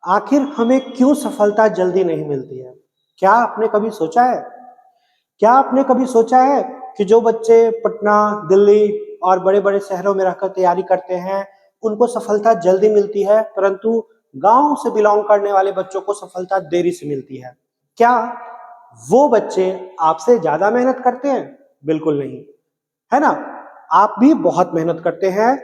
आखिर हमें क्यों सफलता जल्दी नहीं मिलती है? क्या आपने कभी सोचा है? क्या आपने कभी सोचा है कि जो बच्चे पटना, दिल्ली और बड़े-बड़े शहरों में रहकर तैयारी करते हैं, उनको सफलता जल्दी मिलती है, परंतु गाँव से बिलॉन्ग करने वाले बच्चों को सफलता देरी से मिलती है? क्या वो बच्चे आपसे ज़्यादा मेहनत करते हैं? बिल्कुल नहीं, है ना? आप भी बहुत मेहनत करते हैं।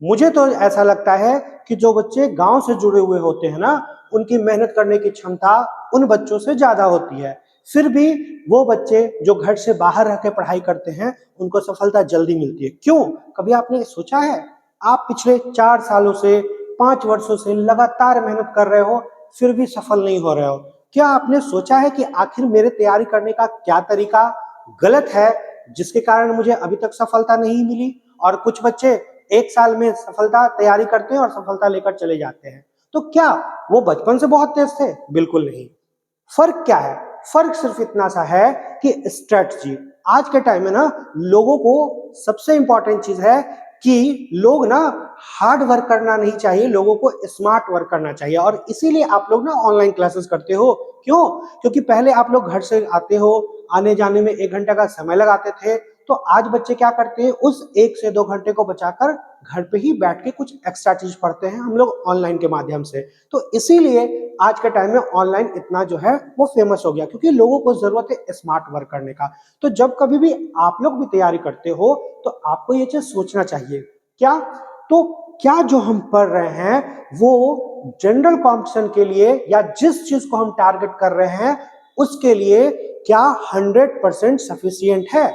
मुझे तो ऐसा लगता है कि जो बच्चे गांव से जुड़े हुए होते हैं ना, उनकी मेहनत करने की क्षमता उन बच्चों से ज्यादा होती है। फिर भी वो बच्चे जो घर से बाहर रह के पढ़ाई करते हैं, उनको सफलता जल्दी मिलती है। क्यों? कभी आपने सोचा है? आप पिछले 4 सालों से, 5 वर्षों से लगातार मेहनत कर रहे हो, फिर भी सफल नहीं हो रहे हो। क्या आपने सोचा है कि आखिर मेरे तैयारी करने का क्या तरीका गलत है, जिसके कारण मुझे अभी तक सफलता नहीं मिली? और कुछ बच्चे 1 साल में सफलता तैयारी करते हैं और सफलता लेकर चले जाते हैं। तो क्या वो बचपन से बहुत तेज थे? बिल्कुल नहीं। फर्क क्या है? फर्क सिर्फ इतना सा है कि स्ट्रेटजी। आज के टाइम में ना, लोगों को सबसे इंपॉर्टेंट चीज है कि लोग ना हार्ड वर्क करना नहीं चाहिए, लोगों को स्मार्ट वर्क करना चाहिए। और इसीलिए आप लोग ना ऑनलाइन क्लासेस करते हो। क्यों? क्योंकि पहले आप लोग घर से आते हो, आने जाने में 1 घंटा का समय लगाते थे। तो आज बच्चे क्या करते हैं, उस 1 से 2 घंटे को बचाकर घर पे ही बैठ के कुछ एक्स्ट्रा चीज पढ़ते हैं हम लोग ऑनलाइन के माध्यम से। तो इसीलिए आज के टाइम में ऑनलाइन इतना जो है वो फेमस हो गया, क्योंकि लोगों को जरूरत है स्मार्ट वर्क करने का। तो जब कभी भी आप लोग भी तैयारी करते हो, तो आपको ये चीज सोचना चाहिए। क्या? तो क्या जो हम पढ़ रहे हैं वो जनरल कॉम्पिटिशन के लिए, या जिस चीज को हम टारगेट कर रहे हैं उसके लिए, क्या 100% सफिशियंट है?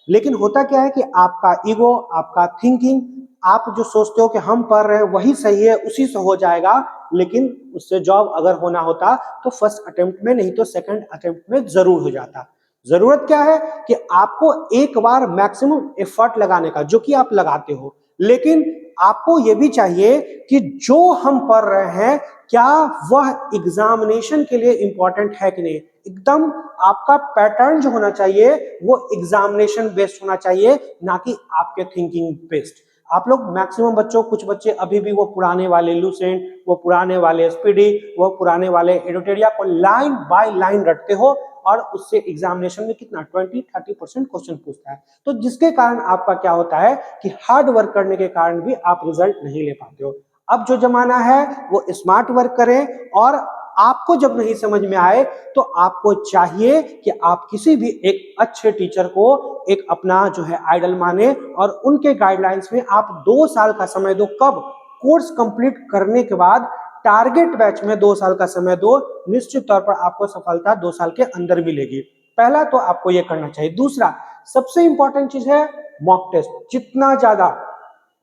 लेकिन होता क्या है कि आपका ईगो, आपका थिंकिंग, आप जो सोचते हो कि हम पढ़ रहे हैं वही सही है, उसी से हो जाएगा, लेकिन उससे जॉब अगर होना होता तो फर्स्ट अटेम्प्ट में, नहीं तो सेकंड अटेम्प्ट में जरूर हो जाता। जरूरत क्या है कि आपको एक बार मैक्सिमम एफर्ट लगाने का, जो कि आप लगाते हो, लेकिन आपको यह भी चाहिए कि जो हम पढ़ रहे हैं क्या वह एग्जामिनेशन के लिए इंपॉर्टेंट है कि नहीं। एकदम आपका पैटर्न जो होना चाहिए वो एग्जामिनेशन बेस्ड होना चाहिए, ना कि आपके थिंकिंग बेस्ड। आप लोग मैक्सिमम बच्चों, कुछ बच्चे अभी भी वो पुराने वाले लूसेंट, वो पुराने वाले स्पीडी, वो पुराने वाले एडोटेरिया को लाइन बाय लाइन रटते हो, और उससे एग्जामिनेशन में कितना 20-30% क्वेश्चन पूछता है। तो जिसके कारण आपका क्या होता है कि हार्ड वर्क करने के कारण भी आप रिजल्ट नहीं ले पाते हो। अब जो जमाना है वो स्मार्ट वर्क करें, और आपको जब नहीं समझ में आए तो आपको चाहिए कि आप किसी भी एक अच्छे टीचर को एक अपना जो है आइडल माने, और उनके गाइडलाइंस में आप 2 साल का समय दो। कब? कोर्स कंप्लीट करने के बाद टारगेट बैच में 2 साल का समय दो। निश्चित तौर पर आपको सफलता 2 साल के अंदर मिलेगी। पहला तो आपको यह करना चाहिए। दूसरा, सबसे इंपॉर्टेंट चीज है मॉक टेस्ट। जितना ज्यादा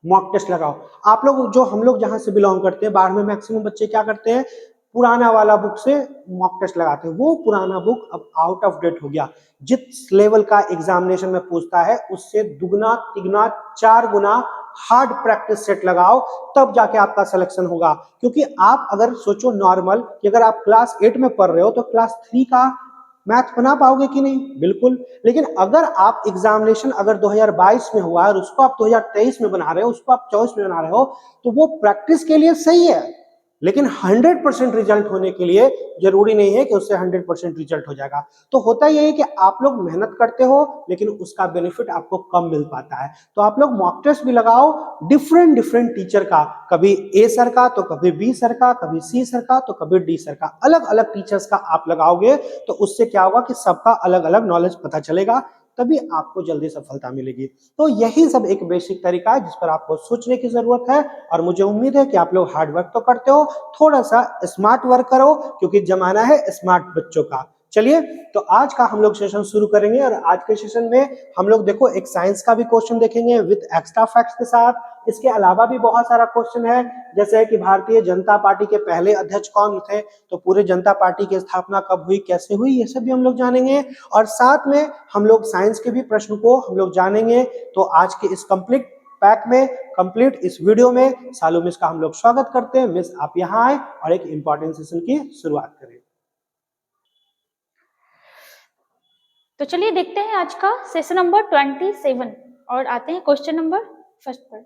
मॉक टेस्ट लगाओ। आप लोग, जो हम लोग जहां से बिलोंग करते हैं, बाहर में मैक्सिमम बच्चे क्या करते हैं, पुराना वाला बुक से मॉक टेस्ट लगाते हैं। वो पुराना बुक अब आउट ऑफ डेट हो गया। जिस लेवल का एग्जामिनेशन में पूछता है उससे दुगना, तिगुना, 4 गुना हार्ड प्रैक्टिस सेट लगाओ, तब जाके आपका सिलेक्शन होगा। क्योंकि आप अगर सोचो नॉर्मल कि अगर आप क्लास 8 में पढ़ रहे हो तो क्लास 3 का मैथ बना पाओगे कि नहीं? बिल्कुल। लेकिन अगर आप एग्जामिनेशन अगर 2022 में हुआ और उसको आप 2023 में बना रहे हो, उसको आप 24 में बना रहे हो, तो वो प्रैक्टिस के लिए सही है, लेकिन 100% रिजल्ट होने के लिए जरूरी नहीं है कि उससे 100% रिजल्ट हो जाएगा। तो होता यही है कि आप लोग मेहनत करते हो, लेकिन उसका बेनिफिट आपको कम मिल पाता है। तो आप लोग मॉक टेस्ट भी लगाओ डिफरेंट डिफरेंट टीचर का, कभी ए सर का, तो कभी बी सर का, कभी सी सर का, तो कभी डी सर का। अलग अलग टीचर्स का आप लगाओगे तो उससे क्या होगा कि सबका अलग अलग नॉलेज पता चलेगा, तभी आपको जल्दी सफलता मिलेगी। तो यही सब एक बेसिक तरीका है जिस पर आपको सोचने की जरूरत है, और मुझे उम्मीद है कि आप लोग हार्ड वर्क तो करते हो, थोड़ा सा स्मार्ट वर्क करो, क्योंकि जमाना है स्मार्ट बच्चों का। चलिए, तो आज का हम लोग सेशन शुरू करेंगे, और आज के सेशन में हम लोग देखो एक साइंस का भी क्वेश्चन देखेंगे विद एक्स्ट्रा फैक्ट्स के साथ। इसके अलावा भी बहुत सारा क्वेश्चन है, जैसे कि भारतीय जनता पार्टी के पहले अध्यक्ष कौन थे, तो पूरे जनता पार्टी की स्थापना कब हुई, कैसे हुई, ये सब भी हम लोग जानेंगे। और साथ में हम लोग साइंस के भी प्रश्न को हम लोग जानेंगे। तो आज के इस कंप्लीट पैक में, कंप्लीट इस वीडियो में सालू मिस का हम लोग स्वागत करते हैं। मिस, आप यहाँ आए और एक इंपॉर्टेंट सेशन की शुरुआत करें। तो चलिए देखते हैं आज का सेशन नंबर 27 और आते हैं क्वेश्चन नंबर फर्स्ट पर।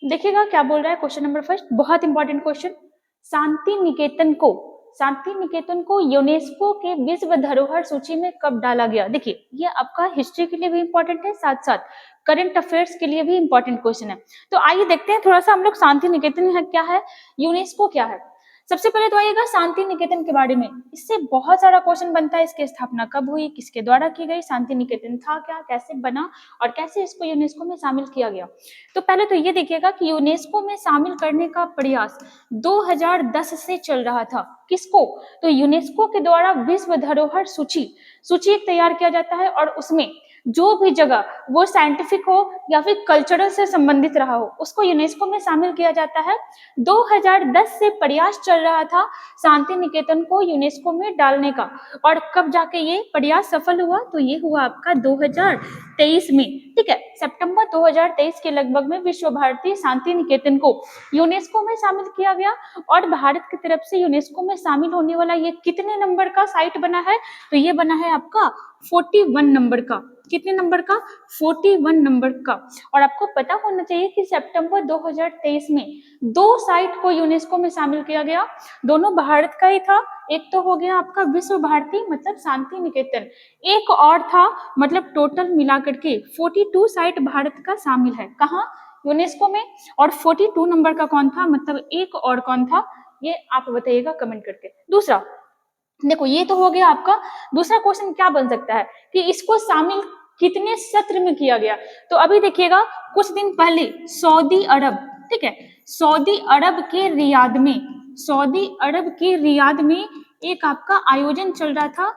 देखिएगा क्या बोल रहा है क्वेश्चन नंबर फर्स्ट, बहुत इंपॉर्टेंट क्वेश्चन। शांति निकेतन को यूनेस्को के विश्व धरोहर सूची में कब डाला गया? देखिए ये आपका हिस्ट्री के लिए भी इंपॉर्टेंट है, साथ साथ करंट अफेयर्स के लिए भी इंपॉर्टेंट क्वेश्चन है। तो आइए देखते हैं थोड़ा सा हम लोग शांति निकेतन है क्या है, यूनेस्को क्या है। सबसे पहले तो आइएगा शांति निकेतन के बारे में। इससे बहुत सारा क्वेश्चन बनता है, इसकी स्थापना कब हुई, किसके द्वारा की गई, शांति निकेतन था क्या, कैसे बना और कैसे इसको यूनेस्को में शामिल किया गया। तो पहले तो ये देखिएगा कि यूनेस्को में शामिल करने का प्रयास 2010 से चल रहा था। किसको? तो यूनेस्को के द्वारा विश्व धरोहर सूची एक तैयार किया जाता है और उसमें जो भी जगह वो साइंटिफिक हो या फिर कल्चरल से संबंधित रहा हो उसको यूनेस्को में शामिल किया जाता है। 2010 से प्रयास चल रहा था शांति निकेतन को यूनेस्को में डालने का, और कब जाके ये प्रयास सफल हुआ? तो ये हुआ आपका 2023 में। ठीक है, सितंबर 2023 के लगभग में विश्व भारती शांति निकेतन को यूनेस्को में शामिल किया गया। और भारत की तरफ से यूनेस्को में शामिल होने वाला ये कितने नंबर का साइट बना है? तो ये बना है आपका 41 नंबर का। कितने नंबर का? 41 नंबर का। और आपको पता होना चाहिए कि सितंबर 2023 में 2 साइट को यूनेस्को में शामिल किया गया, दोनों भारत का ही था। एक तो हो गया आपका विश्व भारती मतलब शांति निकेतन, एक और था मतलब टोटल मिलाकर के 42 साइट भारत का शामिल है। कहाँ? यूनेस्को में। और 42 नंबर का कौन था, मतलब एक और कौन था, ये आप बताइएगा कमेंट करके। दूसरा देखो, ये तो हो गया आपका। दूसरा क्वेश्चन क्या बन सकता है कि इसको शामिल कितने सत्र में किया गया? तो अभी देखिएगा कुछ दिन पहले सऊदी अरब, ठीक है, सऊदी अरब के रियाद में एक आपका आयोजन चल रहा था।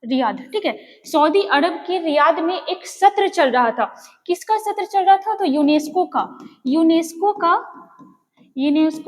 रियाद, ठीक है, सऊदी अरब के रियाद में एक सत्र चल रहा था। किसका सत्र चल रहा था? तो यूनेस्को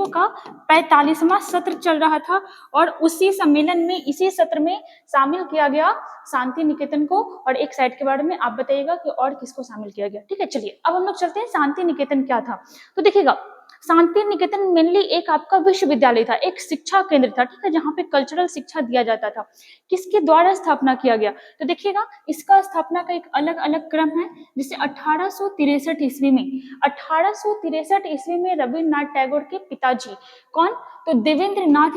का 45वां सत्र चल रहा था। और उसी सम्मेलन में, इसी सत्र में शामिल किया गया शांति निकेतन को। और एक साइट के बारे में आप बताइएगा कि और किसको शामिल किया गया। ठीक है, चलिए अब हम लोग चलते हैं शांति निकेतन क्या था। तो देखिएगा शांति निकेतन मेनली एक आपका विश्वविद्यालय था, एक शिक्षा केंद्र था, ठीक है, जहाँ पे कल्चरल शिक्षा दिया जाता था। किसके द्वारा स्थापना किया गया? तो देखिएगा इसका स्थापना का एक अलग अलग क्रम है। जिसे 1863 ईस्वी में, 1863 ईस्वी में रविन्द्रनाथ टैगोर के पिताजी, कौन? तो देवेंद्रनाथ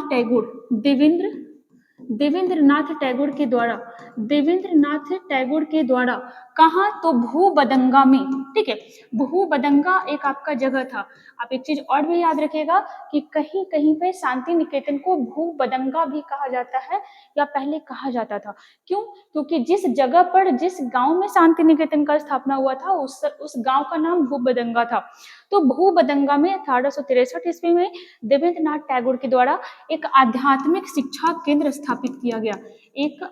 टैगोर के द्वारा कहाँ? तो भूबदंगा में। ठीक है, भूबदंगा एक आपका जगह था। आप एक चीज और भी याद रखिएगा कि कहीं कहीं पे शांति निकेतन को भूबदंगा भी कहा जाता है या पहले कहा जाता था। क्यों? क्योंकि जिस जगह पर, जिस गांव में शांति निकेतन का स्थापना हुआ था उस गांव का नाम भूबदंगा था। तो भूबदंगा में 1863 ईस्वी में देवेंद्रनाथ टैगोर के द्वारा एक आध्यात्मिक शिक्षा केंद्र स्थापित किया गया। एक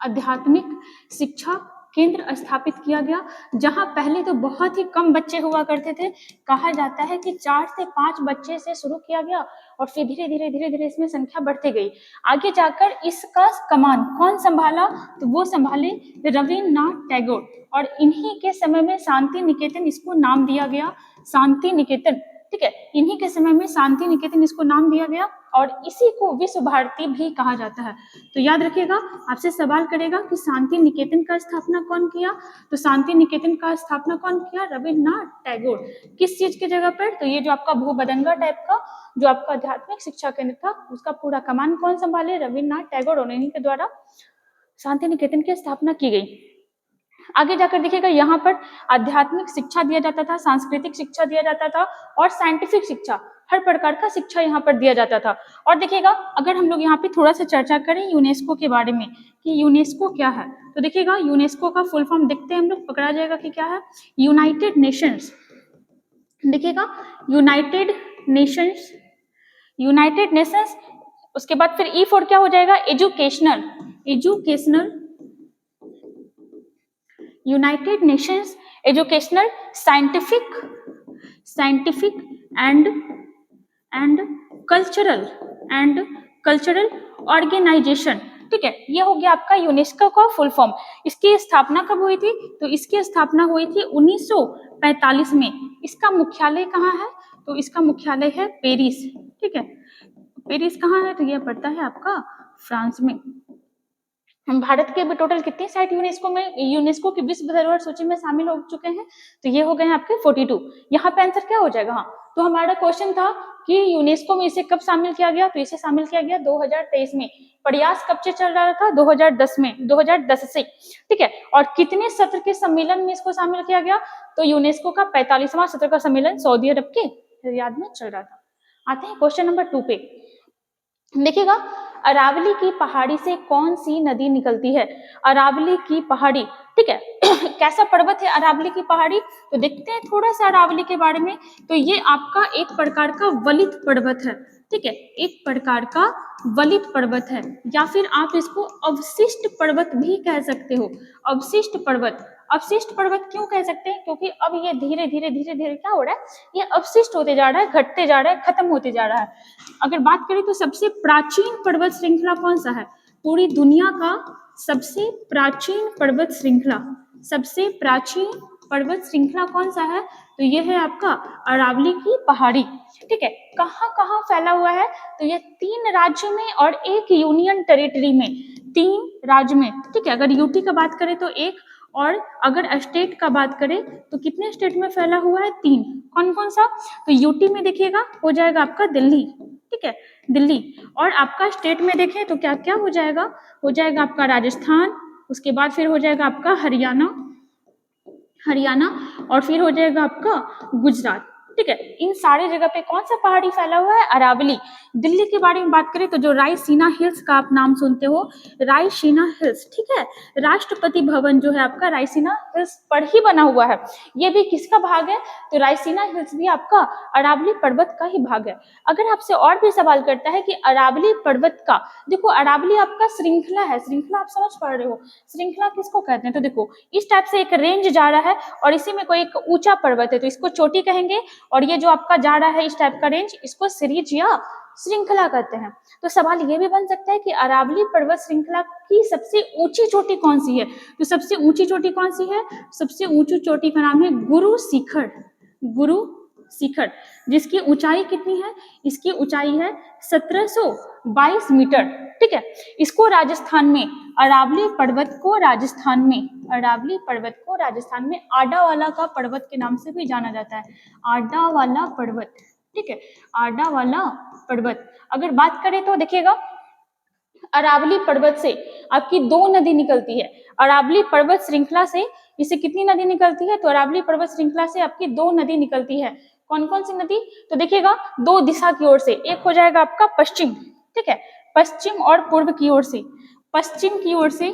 आध्यात्मिक शिक्षा केंद्र स्थापित किया गया, जहां पहले तो बहुत ही कम बच्चे हुआ करते थे। कहा जाता है कि 4 से 5 बच्चे से शुरू किया गया और फिर धीरे धीरे इसमें संख्या बढ़ती गई। आगे जाकर इसका कमान कौन संभाला? तो वो संभाले रविन्द्रनाथ टैगोर। और इन्हीं के समय में शांति निकेतन, इसको नाम दिया गया शांति निकेतन। ठीक है, इन्हीं के समय में शांति निकेतन इसको नाम दिया गया और इसी को विश्व भारती भी कहा जाता है। तो याद रखिएगा, आपसे सवाल करेगा कि शांति निकेतन का स्थापना कौन किया? तो शांति निकेतन का स्थापना कौन किया? रविन्द्रनाथ टैगोर। किस चीज की जगह पर? तो ये जो आपका भूबदंगा टाइप का जो आपका आध्यात्मिक शिक्षा केंद्र था, उसका पूरा कमान कौन संभाले? रविन्द्रनाथ टैगोर। और इन्हीं के द्वारा शांति निकेतन की स्थापना की गई। आगे जाकर देखिएगा यहाँ पर आध्यात्मिक शिक्षा दिया जाता था, सांस्कृतिक शिक्षा दिया जाता था और साइंटिफिक शिक्षा, हर प्रकार का शिक्षा यहाँ पर दिया जाता था। और देखिएगा अगर हम लोग यहाँ पे थोड़ा सा चर्चा करें यूनेस्को के बारे में कि यूनेस्को क्या है, तो देखिएगा यूनेस्को का फुल फॉर्म देखते हैं हम लोग, पकड़ा जाएगा कि क्या है। यूनाइटेड नेशंस, देखिएगा यूनाइटेड नेशंस, उसके बाद फिर ई फॉर क्या हो जाएगा? Educational, United Nations educational, scientific and cultural organization. ठीक है, ये हो गया आपका यूनेस्को का फुल फॉर्म। इसकी स्थापना कब हुई थी? तो इसकी स्थापना हुई थी 1945 में। इसका मुख्यालय कहाँ है? तो इसका मुख्यालय है पेरिस। ठीक है, पेरिस कहाँ है? तो ये पड़ता है आपका फ्रांस में। भारत के भी टोटल कितने साइट यूनेस्को की विश्व धरोहर सूची में शामिल हो चुके हैं? तो ये हो गए हैं आपके 42। यहाँ पे आंसर क्या हो जाएगा? हाँ, तो हमारा क्वेश्चन था कि यूनेस्को में इसे कब शामिल किया गया, तो इसे शामिल किया गया 2023 में। प्रयास कब से चल रहा था? 2010 में, 2010 से, ठीक है। और कितने सत्र के सम्मेलन में इसको शामिल किया गया? तो यूनेस्को का 45वां सत्र का सम्मेलन सऊदी अरब के रियाद में चल रहा था। आते हैं क्वेश्चन नंबर 2 पे। देखिएगा, अरावली की पहाड़ी से कौन सी नदी निकलती है? अरावली की पहाड़ी, ठीक है। कैसा पर्वत है अरावली की पहाड़ी? तो देखते हैं थोड़ा सा अरावली के बारे में। तो ये आपका एक प्रकार का वलित पर्वत है, ठीक है, एक प्रकार का वलित पर्वत है, या फिर आप इसको अवशिष्ट पर्वत भी कह सकते हो। अवशिष्ट पर्वत, अवशिष्ट पर्वत क्यों कह सकते हैं? क्योंकि अब ये धीरे धीरे धीरे धीरे क्या हो रहा है, ये अवशिष्ट होते जा रहा है, घटते जा रहा है, खत्म होते जा रहा है। अगर बात करें तो सबसे प्राचीन पर्वत श्रृंखला कौन सा है? पूरी दुनिया का सबसे प्राचीन पर्वत श्रृंखला, सबसे प्राचीन पर्वत श्रृंखला कौन सा है? तो ये है आपका अरावली की पहाड़ी, ठीक है। कहाँ कहाँ फैला हुआ है? तो ये 3 राज्यों में और 1 यूनियन टेरिटरी में, 3 राज्य में, ठीक है। अगर यूटी का बात करें तो 1, और अगर स्टेट का बात करें तो कितने स्टेट में फैला हुआ है? 3। कौन कौन सा? तो यूटी में देखिएगा हो जाएगा आपका दिल्ली, ठीक है, दिल्ली। और आपका स्टेट में देखें तो क्या क्या हो जाएगा? हो जाएगा आपका राजस्थान, उसके बाद फिर हो जाएगा आपका हरियाणा, और फिर हो जाएगा आपका गुजरात, ठीक है। इन सारे जगह पे कौन सा पहाड़ी फैला हुआ है? अरावली। दिल्ली के बारे में बात करें तो जो रायसीना हिल्स का आप नाम सुनते हो, रायसीना हिल्स, ठीक है, राष्ट्रपति भवन जो है आपका रायसीना हिल्स पर ही बना हुआ है। ये भी किसका भाग है? तो रायसीना हिल्स भी आपका अरावली पर्वत का ही भाग है। अगर आपसे और भी सवाल करता है कि अरावली पर्वत का, देखो अरावली आपका श्रृंखला है, श्रृंखला आप समझ पा रहे हो, श्रृंखला किसको कहते हैं? तो देखो इस टाइप से एक रेंज जा रहा है और इसी में कोई एक ऊंचा पर्वत है तो इसको चोटी कहेंगे, और ये जो आपका जा रहा है इस टाइप का रेंज, इसको सीरीज या श्रृंखला कहते हैं। तो सवाल ये भी बन सकता है कि अरावली पर्वत श्रृंखला की सबसे ऊंची चोटी कौन सी है? तो सबसे ऊंची चोटी कौन सी है? सबसे ऊंची चोटी का नाम है गुरु शिखर, गुरु शिखर, जिसकी ऊंचाई कितनी है? इसकी ऊंचाई है 1722 मीटर, ठीक है। इसको राजस्थान में, अरावली पर्वत को राजस्थान में, अरावली पर्वत को राजस्थान में आडावाला का पर्वत के नाम से भी जाना जाता है, आडावाला पर्वत, ठीक है, आडावाला पर्वत। अगर बात करें तो देखिएगा, अरावली पर्वत से आपकी 2 नदी निकलती है। अरावली पर्वत श्रृंखला से इसे कितनी नदी निकलती है? तो अरावली पर्वत श्रृंखला से आपकी 2 नदी निकलती है। कौन कौन सी नदी? तो देखिएगा 2 दिशा की ओर से, एक हो जाएगा आपका पश्चिम, ठीक है, पश्चिम और पूर्व की ओर से। पश्चिम की ओर से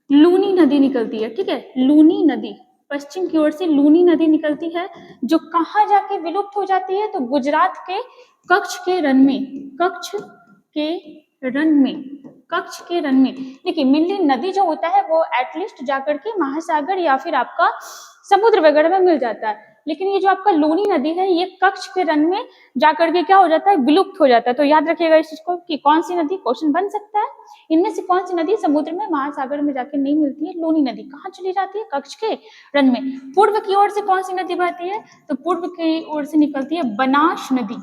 लूनी नदी निकलती है, ठीक है, लूनी नदी, पश्चिम की ओर से लूनी नदी निकलती है, जो कहाँ जाके विलुप्त हो जाती है? तो गुजरात के कच्छ के रण में, कच्छ के रण में, कच्छ के रण में। देखिए मेनली नदी जो होता है वो एटलीस्ट जाकर के महासागर या फिर आपका समुद्र वगैरह में मिल जाता है, लेकिन ये जो आपका लूनी नदी है ये कच्छ के रण में जाकर के क्या हो जाता है? विलुप्त हो जाता है। तो याद रखिएगा इस चीज को कि कौन सी नदी, क्वेश्चन बन सकता है, इनमें से कौन सी नदी समुद्र में महासागर में जाके नहीं मिलती है? लूनी नदी। कहाँ चली जाती है? कच्छ के रण में। पूर्व की ओर से कौन सी नदी बहती है? तो पूर्व की ओर से निकलती है बनास नदी,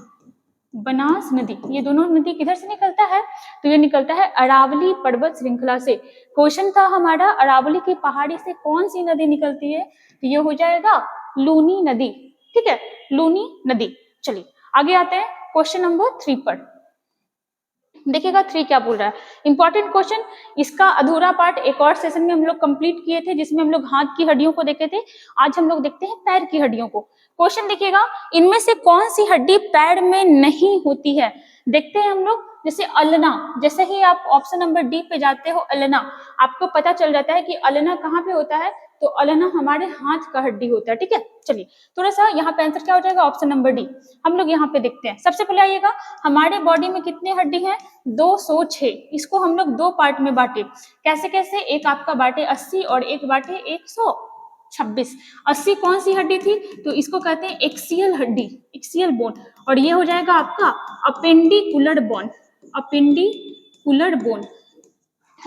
बनास नदी। ये दोनों नदी किधर से निकलता है? तो ये निकलता है अरावली पर्वत श्रृंखला से। क्वेश्चन था हमारा अरावली की पहाड़ी से कौन सी नदी निकलती है? तो ये हो जाएगा लूनी नदी, ठीक है, लूनी नदी। चलिए आगे आते हैं क्वेश्चन नंबर 3 पर। देखिएगा 3 क्या बोल रहा है, इंपॉर्टेंट क्वेश्चन। इसका अधूरा पार्ट एक और सेशन में हम लोग कंप्लीट किए थे, जिसमें हम लोग हाथ की हड्डियों को देखे थे। आज हम लोग देखते हैं पैर की हड्डियों को। क्वेश्चन देखिएगा, इनमें से कौन सी हड्डी पैर में नहीं होती है? देखते हैं हम लोग। जैसे अल्ना, जैसे ही आप ऑप्शन नंबर डी पे जाते हो अल्ना, आपको पता चल जाता है कि अल्ना कहाँ पे होता है? तो अल्ना हमारे हाथ का हड्डी होता है, ठीक है। चलिए थोड़ा सा यहाँ पे आंसर क्या हो जाएगा? Option number D. हम लोग यहाँ पे देखते हैं। सबसे पहले आइएगा, हमारे बॉडी में कितने हड्डी हैं? 206। इसको हम लोग 2 पार्ट में बांटे। कैसे कैसे? एक आपका बांटे 80 और एक बांटे 126। 80 कौन सी हड्डी थी? तो इसको कहते हैं एक्सियल हड्डी, एक्सियल बोन। और ये हो जाएगा आपका appendicular bone, appendicular bone.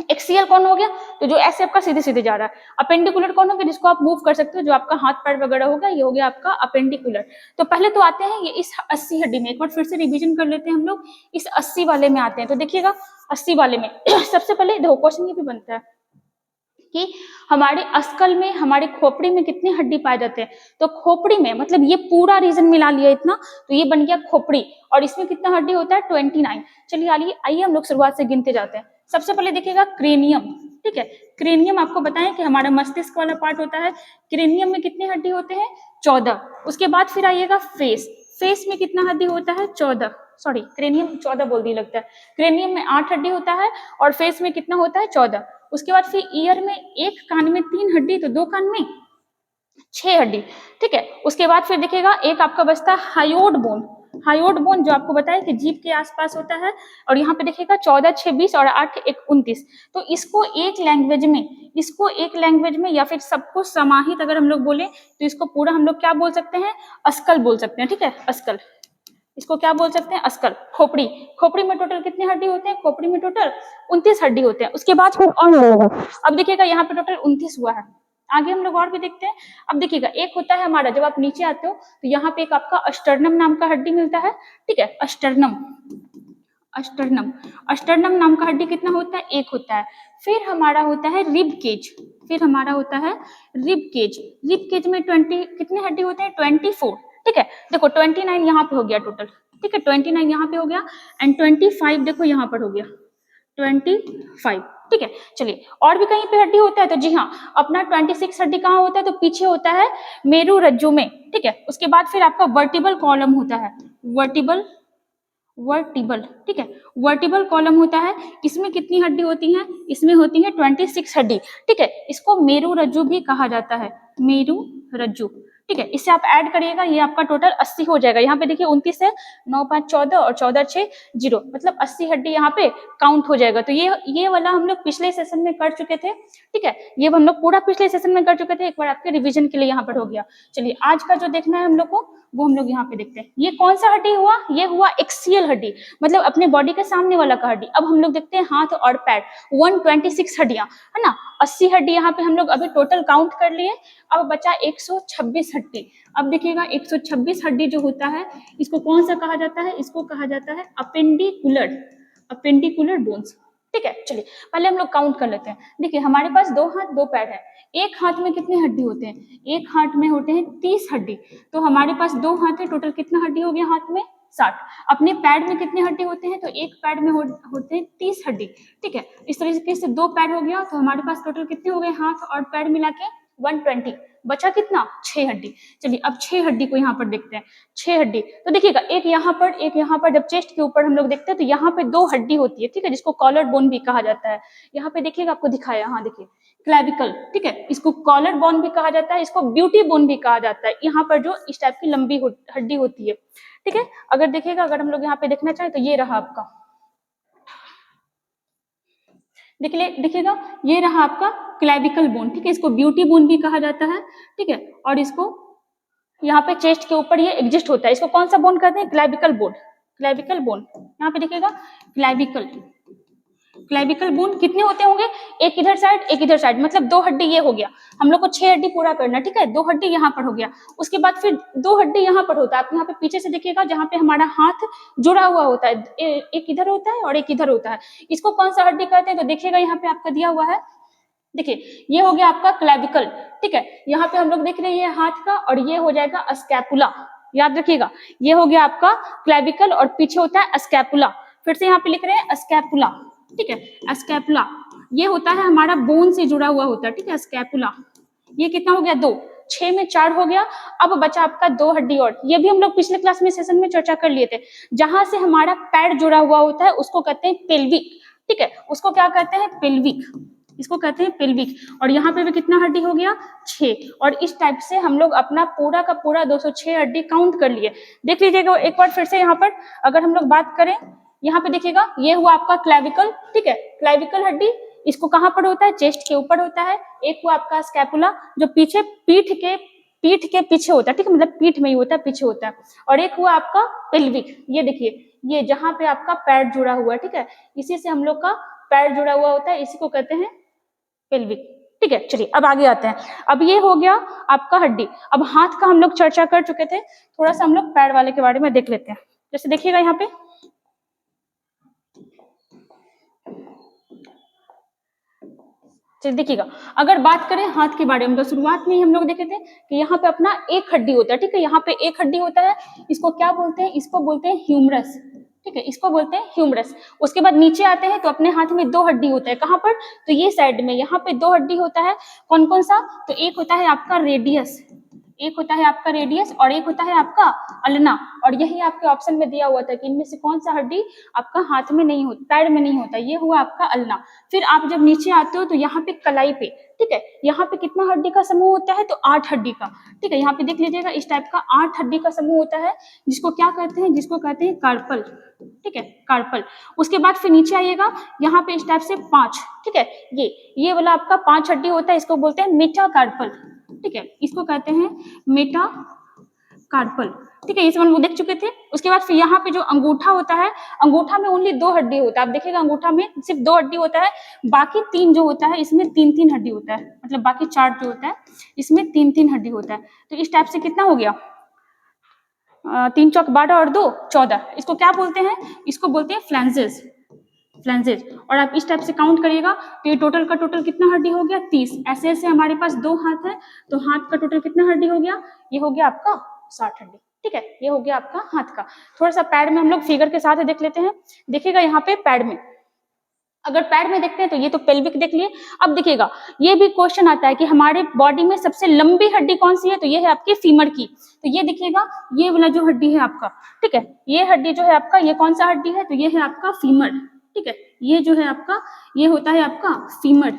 Axial कौन हो गया, तो जो ऐसे आपका सीधे सीधे जा रहा है। अपेंडिकुलर कौन हो गया, जिसको आप मूव कर सकते हो, जो आपका हाथ पैर वगैरह होगा, ये हो गया आपका अपेंडिकुलर। तो पहले तो आते हैं ये इस 80 हड्डी में, एक बार फिर से रिवीजन कर लेते हैं हम लोग, इस 80 वाले में आते हैं। तो देखिएगा 80 वाले में सबसे पहले देखो क्वेश्चन ये भी बनता है कि हमारे अस्कल में, हमारे खोपड़ी में कितने हड्डी पाए जाते हैं। तो खोपड़ी में मतलब ये पूरा रीजन मिला लिया इतना, तो ये बन गया खोपड़ी, और इसमें कितना हड्डी होता है 29। चलिए आइए हम लोग शुरुआत से गिनते जाते हैं। सबसे पहले देखिएगा क्रेनियम, ठीक है। क्रेनियम आपको बताएं कि हमारा मस्तिष्क वाला पार्ट होता है, क्रेनियम में कितने हड्डी होते हैं 14। उसके बाद फिर आइएगा फेस, फेस में कितना हड्डी होता है 14, सॉरी क्रेनियम 14 बोल दी लगता है, क्रेनियम में 8 हड्डी होता है और फेस में कितना होता है 14। उसके बाद फिर ईयर में, एक कान में 3 हड्डी, तो 2 कान में 6 हड्डी, ठीक है। उसके बाद फिर देखिएगा एक आपका बचता है हायोड बोन, हायोड बोन जो आपको बताया कि जीभ के आसपास होता है, और यहाँ पे देखिएगा 14 6 20 और 8 1 29। तो इसको एक लैंग्वेज में या फिर सबको समाहित अगर हम लोग बोले तो इसको पूरा हम लोग क्या बोल सकते हैं, अस्कल बोल सकते हैं, ठीक है। अस्कल, इसको क्या बोल सकते हैं, अस्कल। खोपड़ी, खोपड़ी में टोटल कितने हड्डी होते हैं, खोपड़ी में टोटल 29 हड्डी होते हैं। उसके बाद फिर और होगा, अब देखिएगा यहाँ पे टोटल 29 हुआ है। आगे हम लोग और भी देखते हैं। अब देखिएगा एक होता है हमारा, जब आप नीचे आते हो तो यहाँ पे एक आपका अस्टर्नम नाम का हड्डी मिलता है, ठीक है। अस्टर्नम, अस्टर्नम, अस्टर्नम नाम का हड्डी कितना होता है, एक होता है। फिर हमारा होता है रिब केज, फिर हमारा होता है रिब केज, रिब केज में 20 कितने हड्डी होते हैं 24, ठीक है। देखो 29 यहाँ पे हो गया टोटल, ठीक है, 29 यहाँ पे हो गया, एंड 25 देखो यहाँ पर हो गया 25, ठीक है। चलिए और भी कहीं पे हड्डी होता है, तो जी हाँ अपना 26 हड्डी कहाँ होता है, तो पीछे होता है मेरू रज्जु में, ठीक है। उसके बाद फिर आपका वर्टिबल कॉलम होता है, वर्टिबल, ठीक है, वर्टिबल कॉलम होता है। इसमें कितनी हड्डी होती हैं, इसमें होती है 26 हड्डी, ठीक है। इसको मेरू रज्जु भी कहा जाता है, मेरू रज्जु, ठीक है। इससे आप ऐड करिएगा, ये आपका टोटल 80 हो जाएगा। यहाँ पे देखिए 29 है, 9 5 14 और 14 6 0, मतलब 80 हड्डी यहाँ पे काउंट हो जाएगा। तो ये वाला हम लोग पिछले सेशन में कर चुके थे, ठीक है। ये हम लोग पूरा पिछले सेशन में कर चुके थे, एक बार आपके रिवीजन के लिए यहाँ पर हो गया। चलिए आज का जो देखना है हम लोग को, वो हम लोग यहाँ पे देखते हैं। ये कौन सा हड्डी हुआ, ये हुआ एक्सियल हड्डी, मतलब अपने बॉडी के सामने वाला का हड्डी। अब हम लोग देखते हैं हाथ और पैर, 126 हड्डियां है ना, 80 हड्डी यहाँ पे हम लोग अभी टोटल काउंट कर लिए। अब बचा 126 हड्डी। अब देखिएगा 126 हड्डी जो होता है, इसको कौन सा कहा जाता है, इसको कहा जाता है अपेंडिकुलर, अपेंडिकुलर बोन्स, ठीक है। चलिए पहले हम लोग काउंट कर लेते हैं। देखिए हमारे पास 2 हाथ 2 पैर है, एक हाथ में कितने हड्डी होते हैं, एक हाथ में होते हैं 30 हड्डी। तो हमारे पास 2 हाथ है, टोटल कितना हड्डी हो गया हाथ में 60। अपने पैर में कितने हड्डी होते हैं, तो एक पैर में होते हैं 30 हड्डी, ठीक है। इस तरीके से 2 पैर हो गया, तो हमारे पास टोटल कितने हो गए हाथ और पैर मिला के 120, बचा कितना 6 हड्डी। चलिए अब 6 हड्डी को यहाँ पर देखते हैं, 6 हड्डी। तो देखिएगा एक यहाँ पर, एक यहाँ पर, जब चेस्ट के ऊपर हम लोग देखते हैं तो यहाँ पे 2 हड्डी होती है, ठीक है, जिसको कॉलर बोन भी कहा जाता है। यहाँ पे देखिएगा आपको दिखाया, हाँ देखिए क्लेविकल, ठीक है, इसको कॉलर बोन भी कहा जाता है, इसको ब्यूटी बोन भी कहा जाता है। यहाँ पर जो इस टाइप की लंबी हड्डी होती है, ठीक है। अगर देखिएगा, अगर हम लोग यहाँ पे देखना चाहें तो ये रहा आपका, देखिएगा ये रहा आपका क्लेविकल बोन, ठीक है, इसको ब्यूटी बोन भी कहा जाता है, ठीक है। और इसको यहाँ पे चेस्ट के ऊपर ये एग्जिस्ट होता है, इसको कौन सा बोन कहते हैं, क्लेविकल बोन, क्लेविकल बोन। यहाँ पे देखिएगा क्लेविकल, क्लेविकल बोन कितने होते होंगे, एक इधर साइड एक इधर साइड, मतलब 2 हड्डी ये हो गया। हम लोग को 6 हड्डी पूरा करना, ठीक है, 2 हड्डी यहाँ पर हो गया। उसके बाद फिर 2 हड्डी यहाँ पर होता है, आप यहाँ पे पीछे से देखिएगा, जहाँ पे हमारा हाथ जुड़ा हुआ होता है, एक इधर होता है और एक इधर होता है, इसको कौन सा हड्डी कहते हैं, तो देखिएगा यहाँ पे आपका दिया हुआ है, देखिए ये हो गया आपका क्लेविकल, ठीक है। यहाँ पे हम लोग देख रहे हैं हाथ का, और ये हो जाएगा स्कैपुला, याद रखिएगा, ये हो गया आपका क्लेविकल और पीछे होता है स्कैपुला। फिर से यहाँ पे लिख रहे हैं स्कैपुला, ठीक है, स्कैपुला ये होता है हमारा बोन से जुड़ा हुआ होता है, ठीक है, स्कैपुला। ये कितना हो गया 2, 6 में 4 हो गया। अब बचा आपका 2 हड्डी और, ये भी हम लोग पिछले क्लास में सेशन में चर्चा कर लिए थे। जहां से हमारा पैर जुड़ा हुआ होता है उसको कहते हैं पेल्विक, ठीक है, उसको क्या कहते हैं पेल्विक, इसको कहते हैं पेल्विक। और यहाँ पे भी कितना हड्डी हो गया 6। और इस टाइप से हम लोग अपना पूरा का पूरा 206 हड्डी काउंट कर लिए। देख लीजिएगा एक बार फिर से, यहाँ पर अगर हम लोग बात करें, यहाँ पे देखिएगा ये हुआ आपका क्लेविकल, ठीक है, क्लेविकल हड्डी, इसको कहाँ पर होता है, चेस्ट के ऊपर होता है। एक हुआ आपका स्कैपुला जो पीछे पीठ के पीछे होता है, ठीक है, मतलब पीठ में ही होता है, पीछे होता है। और एक हुआ आपका पेल्विक, ये देखिए ये जहाँ पे आपका पैर जुड़ा हुआ है, ठीक है, इसी से हम लोग का पैर जुड़ा हुआ होता है, इसी को कहते हैं पेल्विक। ठीक है, चलिए अब आगे आते हैं। अब ये हो गया आपका हड्डी। अब हाथ का हम लोग चर्चा कर चुके थे, थोड़ा सा हम लोग पैर वाले के बारे में देख लेते हैं। जैसे देखिएगा यहाँ पे देखिएगा, अगर बात करें हाथ के बारे में तो शुरुआत में ही हम लोग देखे थे कि यहाँ पे अपना एक हड्डी होता है। ठीक है, यहाँ पे एक हड्डी होता है, इसको क्या बोलते हैं, इसको बोलते हैं ह्यूमरस। ठीक है, इसको बोलते हैं ह्यूमरस। उसके बाद नीचे आते हैं तो अपने हाथ में दो हड्डी होता है। कहाँ पर, तो ये साइड में, यहाँ पे दो हड्डी होता है। कौन कौन सा, तो एक होता है आपका रेडियस, एक होता है आपका रेडियस और एक होता है आपका अल्ना। और यही आपके ऑप्शन में दिया हुआ था कि इनमें से कौन सा हड्डी आपका हाथ में नहीं होता, पैर में नहीं होता, ये हुआ आपका अल्ना। फिर आप जब नीचे आते हो तो यहाँ पे कलाई पे, ठीक है, यहाँ पे कितना हड्डी का समूह होता है, तो 8 हड्डी का। ठीक है, यहाँ पे देख लीजिएगा, इस टाइप का 8 हड्डी का समूह होता है, जिसको क्या कहते हैं, जिसको कहते हैं कार्पल। ठीक है, कार्पल। उसके बाद फिर नीचे आइएगा, यहाँ पे इस टाइप से 5, ठीक है, ये वाला आपका 5 हड्डी होता है, इसको बोलते हैं मेटाकार्पल। ठीक है, इसको कहते हैं मेटाकार्पल। ठीक है, ये सब हम लोग देख चुके थे। उसके बाद फिर यहाँ पे जो अंगूठा होता है, अंगूठा में ओनली 2 हड्डी होता है। आप देखिएगा अंगूठा में सिर्फ 2 हड्डी होता है, बाकी 3 जो होता है इसमें 3-3 हड्डी होता है, मतलब बाकी 4 जो होता है इसमें 3-3 हड्डी होता है। तो इस टाइप से कितना हो गया, 3 चौक 12 और 2 14। इसको क्या बोलते हैं, इसको बोलते हैं फ्लैंजेस, फ्लैंजेस। और आप इस टाइप से काउंट करिएगा तो ये टोटल का टोटल कितना हड्डी हो गया, 30। ऐसे ऐसे हमारे पास 2 हाथ है तो हाथ का टोटल कितना हड्डी हो गया, ये हो गया आपका 60 हड्डी। ठीक है, ये हो गया आपका हाथ का। थोड़ा सा पैर में हम लोग फिगर के साथ देख लेते हैं। देखिएगा यहाँ पे पैर में, अगर पैर में देखते हैं तो ये तो पेल्विक देख लिए। अब देखिएगा ये भी क्वेश्चन आता है कि हमारे बॉडी में सबसे लंबी हड्डी कौन सी है, तो ये है आपके फीमर की। तो ये देखिएगा, ये वाला जो हड्डी है आपका, ठीक है, ये हड्डी जो है आपका, ये कौन सा हड्डी है, तो ये है आपका फीमर। ठीक है, ये जो है आपका, ये होता है आपका फीमर,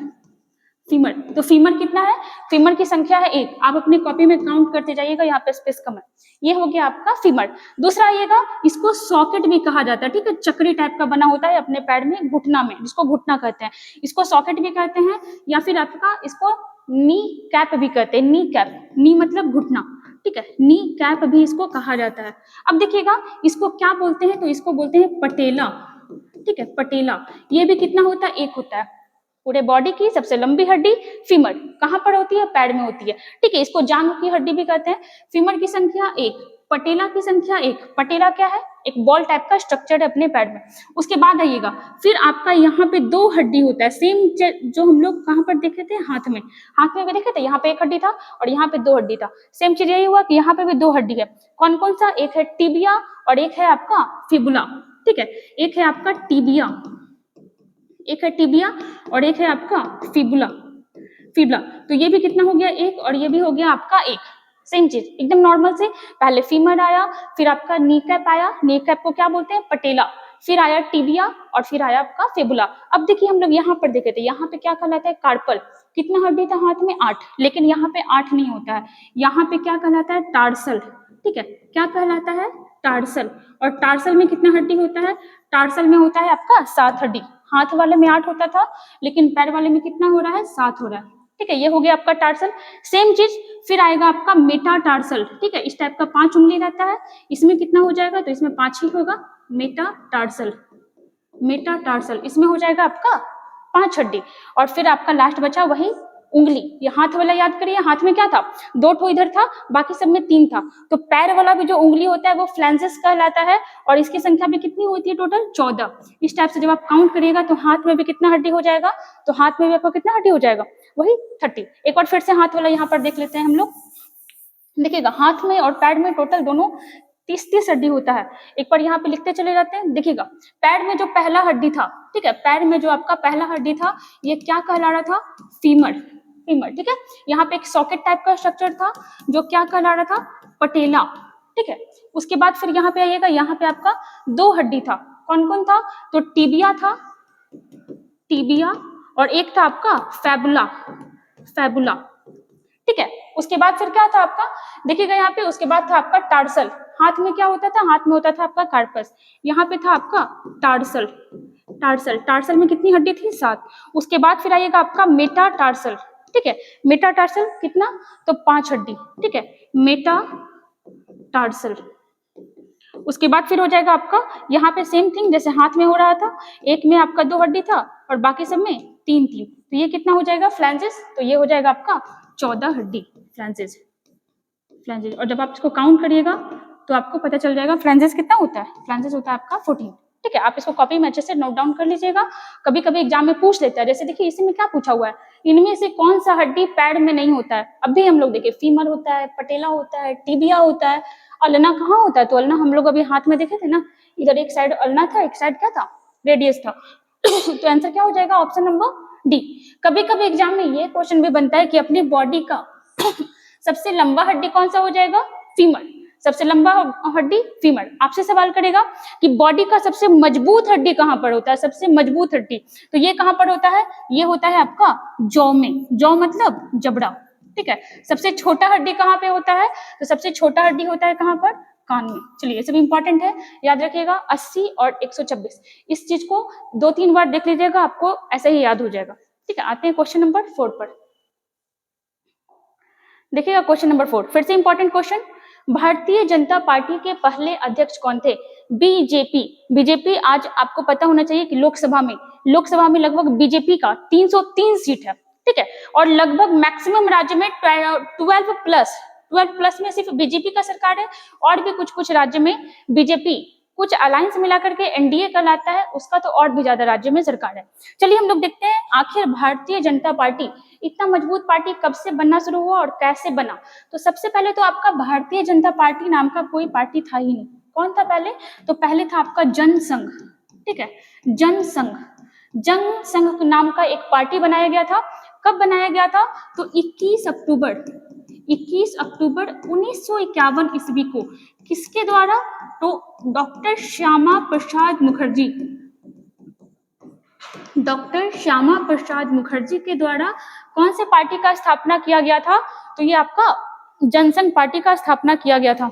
फीमर। तो फीमर कितना है, फीमर की संख्या है 1। आप अपनी कॉपी में काउंट करते जाइएगा, यहाँ पे स्पेस कम है। ये हो गया आपका फीमर। दूसरा आइएगा, इसको सॉकेट भी कहा जाता है। ठीक है, चक्री टाइप का बना होता है अपने पैर में, घुटना में, जिसको घुटना कहते हैं, इसको सॉकेट भी कहते हैं, या फिर आपका इसको नी कैप भी कहते हैं। नी कैप, नी मतलब घुटना, ठीक है, नी कैप भी इसको कहा जाता है। अब देखिएगा इसको क्या बोलते हैं, तो इसको बोलते हैं पटेला। ठीक है, पटेला। ये भी कितना होता है, 1 होता है। पूरे बॉडी की सबसे लंबी हड्डी फीमर कहाँ पर होती है, पैर में होती है। ठीक है, इसको जांघ की हड्डी भी कहते हैं। फीमर की संख्या 1, पटेला की संख्या 1। पटेला क्या है, एक बॉल टाइप का स्ट्रक्चर है अपने पैर में। उसके बाद आइएगा, फिर आपका यहाँ पे 2 हड्डी होता है, सेम जो हम लोग कहाँ पर देखे थे, हाथ में। हाथ में भी देखे थे, यहाँ पे 1 हड्डी था और यहाँ पे 2 हड्डी था। सेम चीज यही हुआ कि यहाँ पे भी 2 हड्डी है। कौन कौन सा, एक है टिबिया और एक है आपका फिबुला। ठीक है, एक है आपका टिबिया, एक है टिबिया और एक है आपका फिबुला, फिबुला। तो ये भी कितना हो गया, 1, और ये भी हो गया आपका 1। सेम चीज एकदम नॉर्मल से, पहले फीमर आया, फिर आपका नी कैप आया, नी कैप को क्या बोलते हैं, पटेला, फिर आया टिबिया और फिर आया आपका फिबुला। अब देखिए हम लोग यहाँ पर देखे थे, यहाँ पे क्या कहलाता है, कार्पल। कितना हड्डी था हाथ में, 8, लेकिन यहाँ पे 8 नहीं होता है, यहाँ पे क्या कहलाता है, टार्सल। ठीक है, क्या कहलाता है, टार्सल। और टार्सल में कितना हड्डी होता है, टार्सल में होता है आपका 7 हड्डी। हाथ वाले में 8 होता था, लेकिन पैर वाले में कितना हो रहा है, 7 हो रहा है। ठीक है, ये हो गया आपका टार्सल। सेम चीज फिर आएगा आपका मेटाटार्सल। ठीक है, इस टाइप का 5 उंगली रहता है, इसमें कितना हो जाएगा, तो इसमें 5 ही होगा, मेटाटार्सल, मेटाटार्सल। इसमें हो जाएगा आपका 5 हड्डी। और फिर आपका लास्ट बचा वही उंगली। ये हाथ वाला याद करिए, हाथ में क्या था, 2 ठो इधर था, बाकी सब में 3 था। तो पैर वाला भी जो उंगली होता है वो फ्लैंजेस कहलाता है, और इसकी संख्या भी कितनी होती है, टोटल 14। इस टाइप से जब आप काउंट करिएगा तो हाथ में भी कितना हड्डी हो जाएगा, तो हाथ में भी आपको कितना हड्डी हो जाएगा, वही 30। एक बार फिर से हाथ वाला यहाँ पर देख लेते हैं हम लोग। देखिएगा हाथ में और पैर में टोटल दोनों 30-30 हड्डी होता है। एक बार यहाँ पे लिखते चले जाते हैं। देखिएगा पैर में जो पहला हड्डी था, ठीक है, पैर में जो आपका पहला हड्डी था, ये क्या कहला रहा था, फीमर, फीमर। ठीक है, यहाँ पे एक सॉकेट टाइप का स्ट्रक्चर था जो क्या कहला रहा था, पटेला। ठीक है, उसके बाद फिर यहाँ पे आइएगा, यहाँ पे आपका 2 हड्डी था। कौन कौन था, तो टिबिया था, टिबिया, और एक था आपका फैबुला, फैबुला। ठीक है, उसके बाद फिर क्या था आपका, देखिएगा यहाँ पे, उसके बाद था आपका टार्सल। हाथ में क्या होता था, हाथ में होता था आपका कार्पस, यहाँ पे था आपका टार्सल, टार्सल। टार्सल में कितनी हड्डी थी, 7। उसके बाद फिर आइएगा आपका मेटाटार्सल। ठीक है, मेटाटार्सल कितना, तो 5 हड्डी। ठीक है, मेटाटार्सल। उसके बाद फिर हो जाएगा आपका यहाँ पे सेम थिंग जैसे हाथ में हो रहा था, एक में आपका 2 हड्डी था, और बाकी सब में 3-3, तो ये कितना हो जाएगा फ्लैंजेस, तो ये हो जाएगा आपका 14 हड्डी फ्लैंजेस। और जब आप इसको काउंट करिएगा तो आपको पता चल जाएगा फ्लैंजेस कितना होता है, फ्लैंजेस होता है आपका 14। ठीक है, आप इसको कॉपी में अच्छे से नोट डाउन कर लीजिएगा, कभी कभी एग्जाम में पूछ लेता है। जैसे देखिए इसी में क्या पूछा हुआ है, इनमें से कौन सा हड्डी पैर में नहीं होता है। अभी हम लोग देखिए फीमर होता है, पटेला होता है, टिबिया होता है, अल्ना कहाँ होता है, तो अल्ना हम लोग अभी हाथ में देखे थे ना, इधर एक साइड अल्ना था, एक साइड क्या था, रेडियस था। तो आंसर क्या हो जाएगा, ऑप्शन नंबर डी। कभी कभी एग्जाम में ये क्वेश्चन भी बनता है कि अपनी बॉडी का सबसे लंबा हड्डी कौन सा हो जाएगा, फीमर। सबसे लंबा हड्डी फीमर। आपसे सवाल करेगा कि बॉडी का सबसे मजबूत हड्डी कहां पर होता है, सबसे मजबूत हड्डी, तो ये कहां पर होता है, ये होता है आपका जौ में। जौ मतलब जबड़ा। ठीक है, सबसे छोटा हड्डी कहां पे होता है, तो सबसे छोटा हड्डी होता है कहां पर, कान में। चलिए ये सब इंपॉर्टेंट है, याद रखिएगा 80 और 126, इस चीज को 2-3 बार देख लीजिएगा, आपको ऐसे ही याद हो जाएगा। ठीक है, आते हैं क्वेश्चन नंबर 4 पर। देखिएगा क्वेश्चन नंबर 4 फिर से important question, Bharatiya Janata party के पहले अध्यक्ष कौन थे, बीजेपी। बीजेपी आज आपको पता होना चाहिए कि लोकसभा में लगभग बीजेपी का 303 सीट है। ठीक है, और लगभग मैक्सिमम राज्य में 12 प्लस में सिर्फ बीजेपी का सरकार है, और भी कुछ कुछ राज्य में बीजेपी कुछ अलायंस मिलाकर के एनडीए कहलाता है, उसका तो और भी ज्यादा राज्य में सरकार है। चलिए हम लोग देखते हैं आखिर भारतीय जनता पार्टी इतना मजबूत पार्टी कब से बनना शुरू हुआ और कैसे बना। तो सबसे पहले तो आपका भारतीय जनता पार्टी नाम का कोई पार्टी था ही नहीं। कौन था पहले, तो पहले था आपका जनसंघ। ठीक है, जनसंघ नाम का एक पार्टी बनाया गया था। कब बनाया गया था, तो 21 अक्टूबर 1951 ईस्वी को। किसके द्वारा, तो डॉक्टर श्यामा प्रसाद मुखर्जी के द्वारा कौन से पार्टी का स्थापना किया गया था, तो ये आपका जनसंघ पार्टी का स्थापना किया गया था।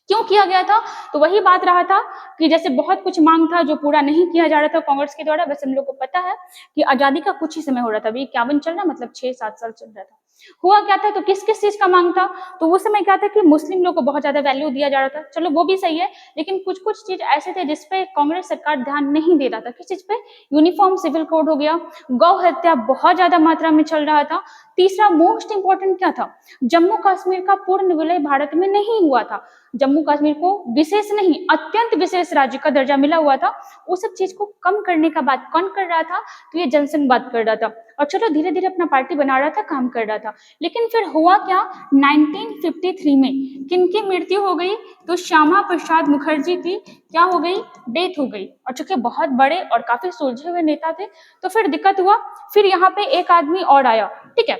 क्यों किया गया था, तो वही बात रहा था कि जैसे बहुत कुछ मांग था जो पूरा नहीं किया जा रहा था कांग्रेस के द्वारा। वैसे हम लोग को पता है कि आजादी का कुछ ही समय हो रहा था, अभी 51 चल रहा, मतलब 6-7 साल चल रहा था। हुआ क्या था, तो किस किस चीज का मांग था, तो उस समय क्या था कि मुस्लिम लोग को बहुत ज्यादा वैल्यू दिया जा रहा था। चलो वो भी सही है, लेकिन कुछ कुछ चीज ऐसे थे जिसपे कांग्रेस सरकार ध्यान नहीं दे रहा था। किस चीज पे, यूनिफॉर्म सिविल कोड हो गया, गौ हत्या बहुत ज्यादा मात्रा में चल रहा था। तीसरा मोस्ट इंपॉर्टेंट क्या था, जम्मू कश्मीर का पूर्ण विलय भारत में नहीं हुआ था। जम्मू कश्मीर को विशेष नहीं अत्यंत विशेष राज्य का दर्जा मिला हुआ था। उस सब चीज को कम करने का बात कौन कर रहा था, तो ये जनसंघ बात कर रहा था। और चलो धीरे धीरे अपना पार्टी बना रहा था, काम कर रहा था। लेकिन फिर हुआ क्या, 1953 में किनकी मृत्यु हो गई, तो श्यामा प्रसाद मुखर्जी की क्या हो गई, डेथ हो गई। और चूंकि बहुत बड़े और काफी सुलझे हुए नेता थे, तो फिर दिक्कत हुआ। फिर यहाँ पे एक आदमी और आया। ठीक है,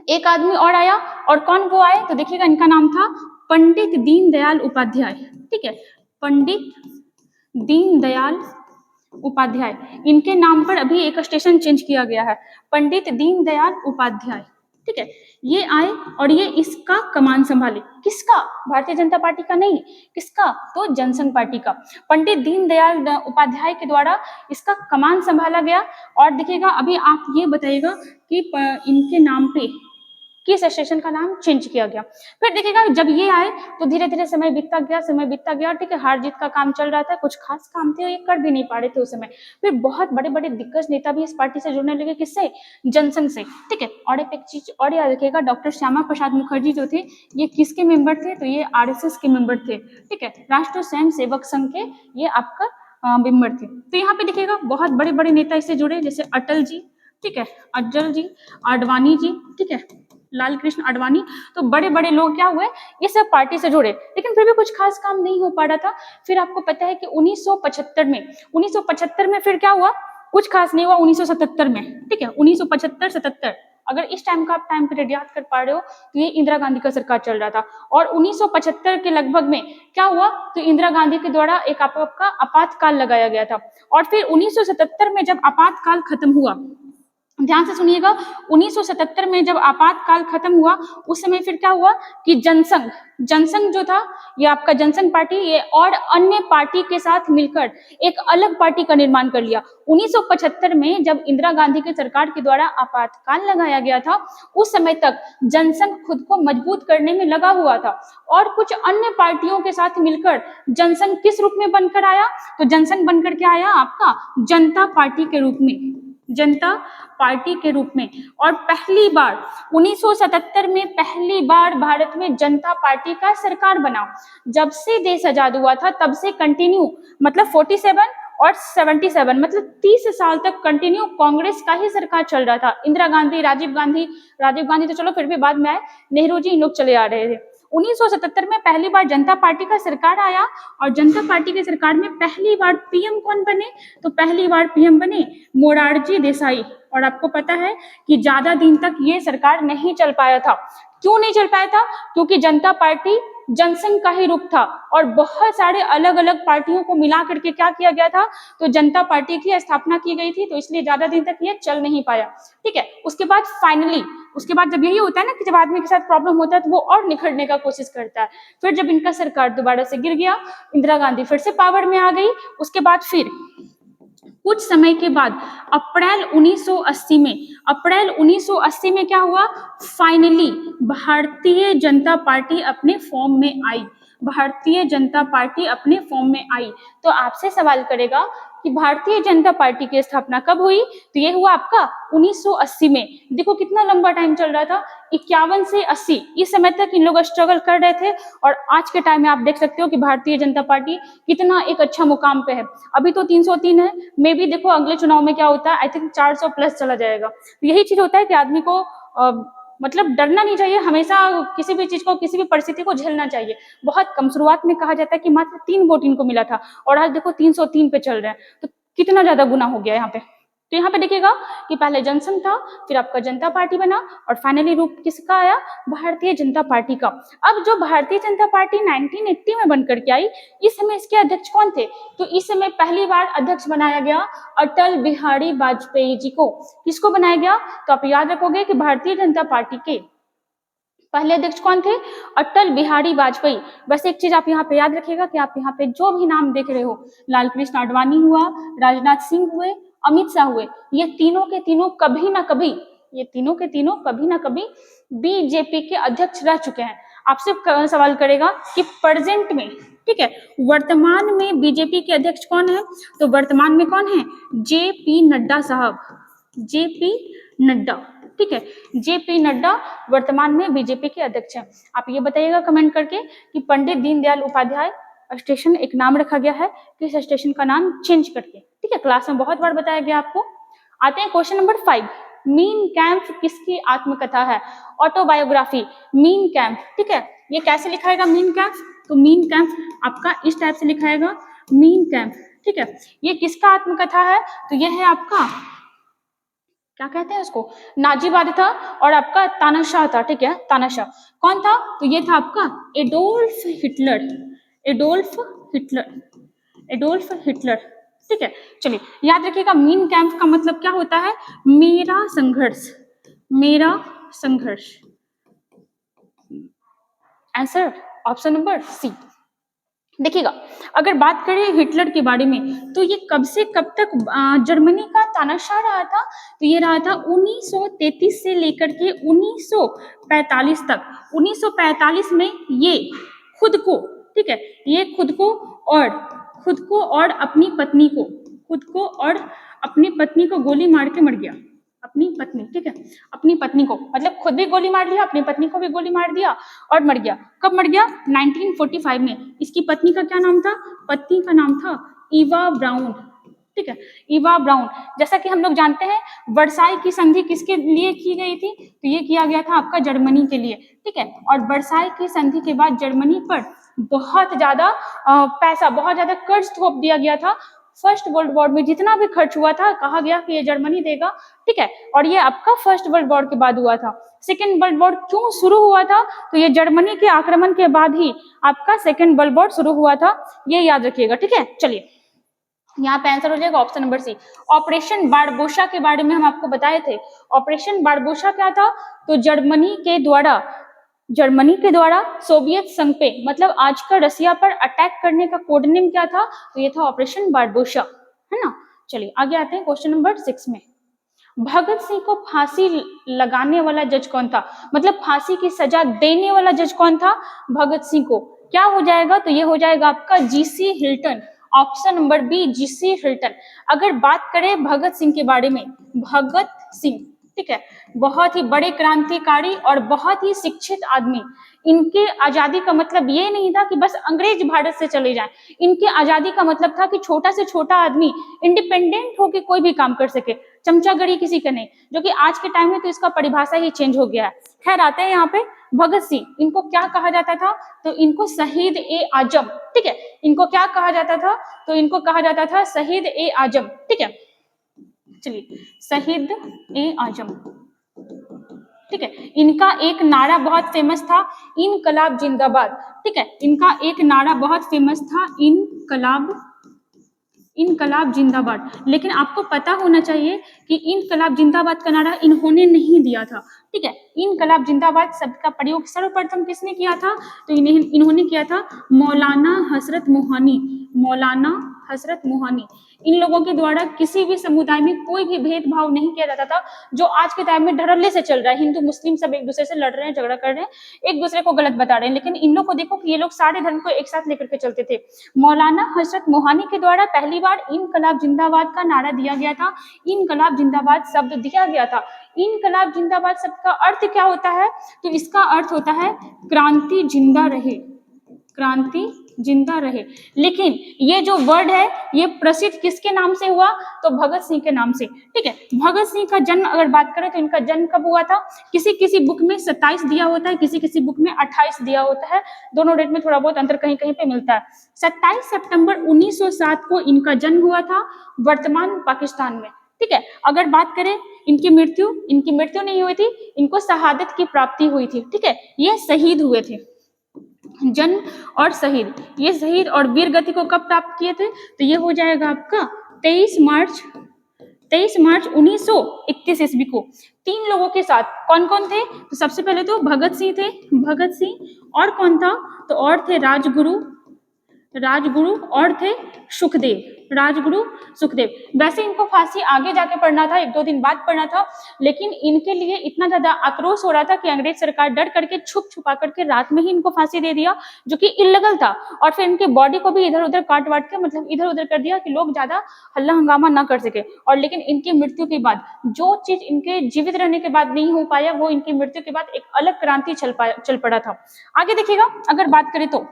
एक आदमी और आया, और कौन वो आए, तो देखिएगा इनका नाम था पंडित दीनदयाल उपाध्याय। ठीक है, पंडित दीनदयाल उपाध्याय, इनके नाम पर अभी एक स्टेशन चेंज किया गया है, पंडित दीनदयाल उपाध्याय। ठीक है, ये आए और ये इसका कमान संभाले। किसका, भारतीय जनता पार्टी का नहीं, किसका, तो जनसंघ पार्टी का। पंडित दीनदयाल उपाध्याय के द्वारा इसका कमान संभाला गया। और देखिएगा अभी आप ये बताइएगा कि इनके नाम पे किस स्टेशन का नाम चेंज किया गया। फिर देखिएगा जब ये आए तो धीरे धीरे समय बीतता गया। ठीक है, हार जीत का काम चल रहा था, कुछ खास काम थे ये कर भी नहीं पा रहे थे उस समय। फिर बहुत बड़े बड़े दिग्गज नेता भी इस पार्टी से जुड़ने लगे, किससे, जनसंघ से। ठीक है, और एक चीज और याद रखिएगा, डॉक्टर श्यामा प्रसाद मुखर्जी जो थे ये किसके मेंबर थे, तो ये आरएसएस के मेंबर थे। ठीक है, राष्ट्रीय स्वयं सेवक संघ के ये आपका मेंबर थे। तो यहाँ पे देखिएगा बहुत बड़े बड़े नेता इससे जुड़े, जैसे अटल जी, ठीक है, अटल जी, आडवाणी जी, ठीक है, लाल कृष्ण आडवाणी। तो बड़े बड़े लोग क्या हुए, ये सब पार्टी से जुड़े, लेकिन फिर भी कुछ खास काम नहीं हो पा रहा था। फिर आपको पता है कि 1975 में फिर क्या हुआ, कुछ खास नहीं हुआ 1977 में। ठीक है, 1975-77, अगर इस टाइम का आप टाइम पीरियड याद कर पा रहे हो तो ये इंदिरा गांधी का सरकार चल रहा था। और 1975 के लगभग में क्या हुआ, तो इंदिरा गांधी के द्वारा एक आपका आपातकाल लगाया गया था। और फिर 1977 में जब आपातकाल खत्म हुआ, ध्यान से सुनिएगा। 1977 में जब आपातकाल खत्म हुआ, उस समय फिर क्या हुआ कि जनसंघ जो था, ये आपका जनसंघ पार्टी, ये और अन्य पार्टी के साथ मिलकर एक अलग पार्टी का निर्माण कर लिया। 1975 में जब इंदिरा गांधी की सरकार के द्वारा आपातकाल लगाया गया था, उस समय तक जनसंघ खुद को मजबूत करने में लगा हुआ था और कुछ अन्य पार्टियों के साथ मिलकर जनसंघ किस रूप में बनकर आया, तो जनसंघ बनकर के आया आपका जनता पार्टी के रूप में, जनता पार्टी के रूप में। और पहली बार 1977 में पहली बार भारत में जनता पार्टी का सरकार बना। जब से देश आजाद हुआ था तब से कंटिन्यू, मतलब 47 और 77, मतलब 30 साल तक कंटिन्यू कांग्रेस का ही सरकार चल रहा था। इंदिरा गांधी, राजीव गांधी तो चलो फिर भी बाद में आए, नेहरू जी इन लोग चले आ रहे थे। 1977 में पहली बार जनता पार्टी का सरकार आया और जनता पार्टी की सरकार में पहली बार पीएम कौन बने, तो पहली बार पीएम बने मोरारजी देसाई। और आपको पता है कि ज्यादा दिन तक ये सरकार नहीं चल पाया था। क्यों नहीं चल पाया था? क्योंकि जनता पार्टी जनसंघ का ही रूप था और बहुत सारे अलग अलग पार्टियों को मिला करके क्या किया गया था, तो जनता पार्टी की स्थापना की गई थी, तो इसलिए ज्यादा दिन तक ये चल नहीं पाया। ठीक है, उसके बाद फाइनली, उसके बाद जब यही होता है ना कि जब आदमी के साथ प्रॉब्लम होता है तो वो और निखरने का कोशिश करता है। फिर जब इनका सरकार दोबारा से गिर गया, इंदिरा गांधी फिर से पावर में आ गई। उसके बाद फिर कुछ समय के बाद अप्रैल 1980 में क्या हुआ, फाइनली भारतीय जनता पार्टी अपने फॉर्म में आई, भारतीय जनता पार्टी अपने फॉर्म में आई। तो आपसे सवाल करेगा कि भारतीय जनता पार्टी की स्थापना कब हुई, तो ये हुआ आपका 1980 में। देखो कितना लंबा टाइम चल रहा था, 51 से 80, इस समय तक इन लोग स्ट्रगल कर रहे थे। और आज के टाइम में आप देख सकते हो कि भारतीय जनता पार्टी कितना एक अच्छा मुकाम पे है। अभी तो 303 है, मे भी देखो अगले चुनाव में क्या होता है, आई थिंक 400 प्लस चला जाएगा। यही चीज होता है कि आदमी को मतलब डरना नहीं चाहिए, हमेशा किसी भी चीज को, किसी भी परिस्थिति को झेलना चाहिए। बहुत कम, शुरुआत में कहा जाता है कि मात्र 3 वोट इनको मिला था और आज देखो 303 पे चल रहे हैं, तो कितना ज्यादा गुना हो गया यहाँ पे। तो यहाँ पे देखिएगा कि पहले जनसंघ था, फिर आपका जनता पार्टी बना और फाइनली रूप किसका आया, भारतीय जनता पार्टी का। अब जो भारतीय जनता पार्टी 1980 में बनकर के आई, इस समय इसके अध्यक्ष कौन थे, तो इस समय पहली बार अध्यक्ष बनाया गया अटल बिहारी वाजपेयी जी को। किसको बनाया गया, तो आप याद रखोगे कि भारतीय जनता पार्टी के पहले अध्यक्ष कौन थे, अटल बिहारी वाजपेयी। बस एक चीज आप यहाँ पे याद रखिएगा कि आप यहाँ पे जो भी नाम देख रहे हो, लाल कृष्ण आडवाणी हुआ, राजनाथ सिंह हुए, अमित शाह हुए, ये तीनों के तीनों कभी ना कभी, ये तीनों के तीनों कभी ना कभी बीजेपी के अध्यक्ष रह चुके हैं। आपसे सवाल करेगा कि प्रेजेंट में, ठीक है, वर्तमान में बीजेपी के अध्यक्ष कौन है, तो वर्तमान में कौन है, जेपी नड्डा साहब, जेपी नड्डा। ठीक है, जेपी नड्डा वर्तमान में बीजेपी के अध्यक्ष हैं। आप ये बताइएगा कमेंट करके कि पंडित दीनदयाल उपाध्याय स्टेशन एक नाम रखा गया है, किस स्टेशन का नाम चेंज करके। ठीक है, क्लास में बहुत बार बताया गया आपको। आते हैं क्वेश्चन नंबर 5, मीन कैंप किसकी आत्मकथा है, ऑटोबायोग्राफी, मीन कैंप। ठीक है, ये कैसे लिखाएगा मीन कैंप, तो मीन कैंप आपका इस टाइप से लिखाएगा, मीन कैंप। ठीक है, ये किसका आत्मकथा है, तो ये है आपका, क्या कहते हैं उसको, नाजीवाद था और आपका तानाशाह था। ठीक है, तानाशाह कौन था, तो ये था आपका Adolf Hitler, Adolf Hitler, Adolf Hitler. ठीक है, चलिए याद रखिएगा मीन कैंप का मतलब क्या होता है, मेरा संघर्ष, मेरा संघर्ष। Answer option number C. देखिएगा, अगर बात करें हिटलर के बारे में, तो ये कब से कब तक जर्मनी का तानाशाह रहा था, तो ये रहा था 1933 से लेकर के 1945 तक। 1945 में ये खुद को, ठीक है, ये खुद को और अपनी पत्नी को, खुद को और अपनी पत्नी को गोली मार के मर गया, अपनी पत्नी। ठीक है, अपनी पत्नी को, मतलब खुद भी गोली मार लिया, अपनी पत्नी को भी गोली मार दिया और मर गया। कब मर गया, 1945 में। इसकी पत्नी का क्या नाम था, पत्नी का नाम था ईवा ब्राउन। ठीक है, ईवा ब्राउन। जैसा कि हम लोग जानते हैं वर्साई की संधि किसके लिए की गई थी, तो ये किया गया था आपका जर्मनी के लिए। ठीक है, और वर्साई की संधि के बाद जर्मनी पर बहुत ज्यादा पैसा, बहुत ज्यादा कर्ज थोप दिया गया था। फर्स्ट वर्ल्ड वॉर में जितना भी खर्च हुआ था कहा गया कि ये जर्मनी देगा। ठीक है, और ये आपका फर्स्ट वर्ल्ड वॉर के बाद हुआ था। सेकेंड वर्ल्ड वॉर क्यों शुरू हुआ था, तो ये जर्मनी के आक्रमण के बाद ही आपका सेकेंड वर्ल्ड वॉर शुरू हुआ था, ये याद रखिएगा। ठीक है, चलिए यहाँ पे आंसर हो जाएगा option number C. Operation Barbosa के बारे में हम आपको बताए थे। ऑपरेशन बारबोसा क्या था? तो जर्मनी के द्वारा सोवियत संघ पे, मतलब आज का रसिया पर अटैक करने का कोड नेम क्या था? तो ये था ऑपरेशन बारबोसा, है ना। चलिए आगे आते हैं क्वेश्चन नंबर 6 में। भगत सिंह को फांसी लगाने वाला जज कौन था? मतलब फांसी की सजा देने वाला जज कौन था भगत सिंह को? क्या हो जाएगा? तो ये हो जाएगा आपका GC Hilton, option number B GC Hilton. अगर बात करें भगत सिंह के बारे में, भगत सिंह, ठीक है, बहुत ही बड़े क्रांतिकारी और बहुत ही शिक्षित आदमी। इनके आजादी का मतलब ये नहीं था कि बस अंग्रेज भारत से चले जाएं। इनके आजादी का मतलब था कि छोटा से छोटा आदमी इंडिपेंडेंट होकर कोई भी काम कर सके, चमचागढ़ी किसी का नहीं, जो कि आज के टाइम में तो इसका परिभाषा ही चेंज हो गया है। खैर आते हैं यहाँ पे भगत सिंह, इनको क्या कहा जाता था? तो इनको शहीद ए आजम, ठीक है, इनको क्या कहा जाता था? तो इनको कहा जाता था शहीद ए आजम, ठीक है। चलिए शहीद ए आजम, ठीक है। इनका एक नारा बहुत फेमस था, इनकलाब जिंदाबाद, ठीक है। इनका एक नारा बहुत फेमस था, इनकलाब जिंदाबाद। लेकिन आपको पता होना चाहिए कि इनकलाब जिंदाबाद का नारा इन्होंने नहीं दिया था, ठीक है। इनकलाब जिंदाबाद शब्द का प्रयोग सर्वप्रथम किसने किया था? तो इन्होंने किया था मौलाना हजरत मोहानी, मौलाना हजरत मोहानी। इन लोगों के द्वारा किसी भी समुदाय में कोई भी भेदभाव नहीं किया जाता था, जो आज के टाइम में धड़ल्ले से चल रहा है। हिंदू मुस्लिम सब एक दूसरे से लड़ रहे हैं, झगड़ा कर रहे हैं, एक दूसरे को गलत बता रहे हैं, लेकिन इन लोग को देखो कि ये लोग सारे धर्म को एक साथ लेकर के चलते थे। मौलाना हजरत मोहानी के द्वारा पहली बार इनकलाब जिंदाबाद का नारा दिया गया था, इनकलाब जिंदाबाद शब्द दिया गया था। इनकलाब जिंदाबाद शब्द का अर्थ क्या होता है? तो इसका अर्थ होता है क्रांति जिंदा रहे, क्रांति जिंदा रहे। लेकिन ये जो वर्ड है ये प्रसिद्ध किसके नाम से हुआ? तो भगत सिंह के नाम से, ठीक है। भगत सिंह का जन्म अगर बात करें तो इनका जन्म कब हुआ था? किसी किसी बुक में 27 दिया होता है, किसी किसी बुक में 28 दिया होता है, दोनों डेट में थोड़ा बहुत अंतर कहीं कहीं पे मिलता है। 27 सितंबर 1907 को इनका जन्म हुआ था वर्तमान पाकिस्तान में, ठीक है। अगर बात करें इनकी मृत्यु नहीं हुई थी, इनको शहादत की प्राप्ति हुई थी, ठीक है। ये शहीद हुए थे। जन्म और शहीद, ये शहीद और वीर गति को कब प्राप्त किए थे? तो ये हो जाएगा आपका 23 मार्च 1931 ईस्वी को। 3 लोगों के साथ, कौन कौन थे? तो सबसे पहले तो भगत सिंह थे, भगत सिंह, और कौन था? तो और थे राजगुरु और थे सुखदेव। वैसे इनको फांसी आगे जाके पड़ना था, 1-2 दिन बाद पड़ना था, लेकिन इनके लिए इतना ज्यादा आक्रोश हो रहा था कि अंग्रेज सरकार डर करके छुपा करके रात में ही इनको फांसी दे दिया, जो कि इल्लीगल था। और फिर इनके बॉडी को भी इधर उधर काट वाट के, मतलब इधर उधर कर दिया कि लोग ज्यादा हल्ला हंगामा ना कर सके। और लेकिन इनकी मृत्यु के बाद जो चीज इनके जीवित रहने के बाद नहीं हो पाया, वो इनकी मृत्यु के बाद एक अलग क्रांति चल पड़ा था। आगे देखिएगा, अगर बात करें तो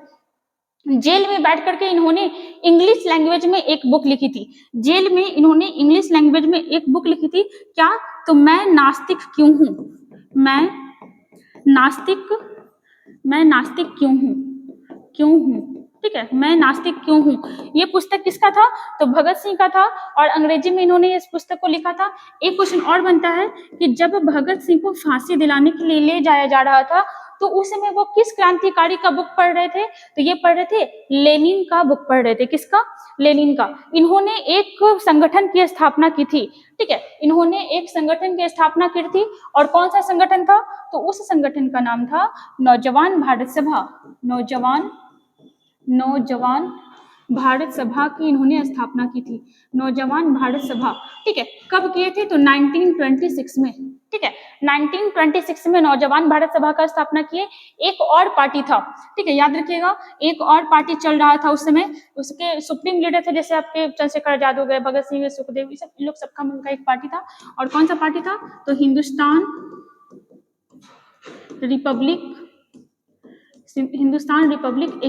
जेल में बैठ करके इन्होंने इंग्लिश लैंग्वेज में एक बुक लिखी थी। जेल में इन्होंने इंग्लिश लैंग्वेज में एक बुक लिखी थी, क्या? तो मैं नास्तिक क्यों हूं, मैं नास्तिक क्यों हूं, ठीक है, मैं नास्तिक क्यों हूं। ये पुस्तक किसका था? तो भगत सिंह का था, और अंग्रेजी में इन्होंने इस पुस्तक को लिखा था। एक क्वेश्चन और बनता है कि जब भगत सिंह को फांसी दिलाने के लिए ले जाया जा रहा था, तो उस समय वो किस क्रांतिकारी का बुक पढ़ रहे थे? तो ये पढ़ रहे थे लेनिन का बुक पढ़ रहे थे। किसका? लेनिन का। इन्होंने एक संगठन की स्थापना की थी, ठीक है, इन्होंने एक संगठन की स्थापना की थी। और कौन सा संगठन था? तो उस संगठन का नाम था नौजवान भारत सभा। नौजवान भारत सभा की इन्होंने स्थापना की थी, नौजवान भारत सभा, ठीक है। कब किए थे? तो 1926 में, ठीक है, 1926 में नौजवान भारत सभा का स्थापना किए। एक और पार्टी था, ठीक है, याद रखिएगा, एक और पार्टी चल रहा था उस समय, उसके सुप्रीम लीडर थे, जैसे आपके चंद्रशेखर आजाद हो गए, भगत सिंह, सुखदेव, सब इन लोग सबका मिलकर एक पार्टी था। और कौन सा पार्टी था? तो हिंदुस्तान रिपब्लिक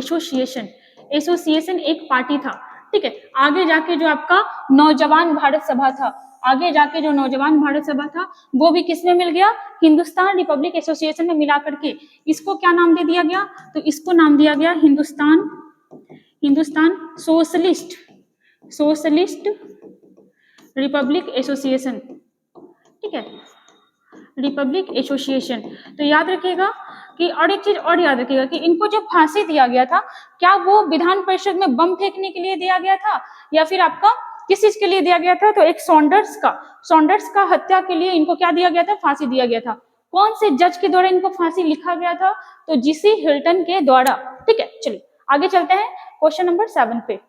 एसोसिएशन एक पार्टी था, ठीक है। आगे जाके जो आपका नौजवान भारत सभा था, आगे जाके जो नौजवान भारत सभा था, वो भी किसमें मिल गया? हिंदुस्तान रिपब्लिक एसोसिएशन में मिला करके इसको क्या नाम दे दिया गया? तो इसको नाम दिया गया हिंदुस्तान सोशलिस्ट रिपब्लिक एसोसिएशन, ठीक है, रिपब्लिक एसोसिएशन। तो याद रखिएगा कि और एक चीज और याद रखिएगा कि इनको जो फांसी दिया गया था, क्या वो विधान परिषद में बम फेंकने के लिए दिया गया था या फिर आपका किस चीज के लिए दिया गया था? तो एक सॉन्डर्स का हत्या के लिए इनको क्या दिया गया था? फांसी दिया गया था। कौन से जज के द्वारा इनको फांसी लिखा गया था? तो जीसी हिल्टन के द्वारा। ठीक है, चलिए आगे चलते हैं क्वेश्चन नंबर 7 पे।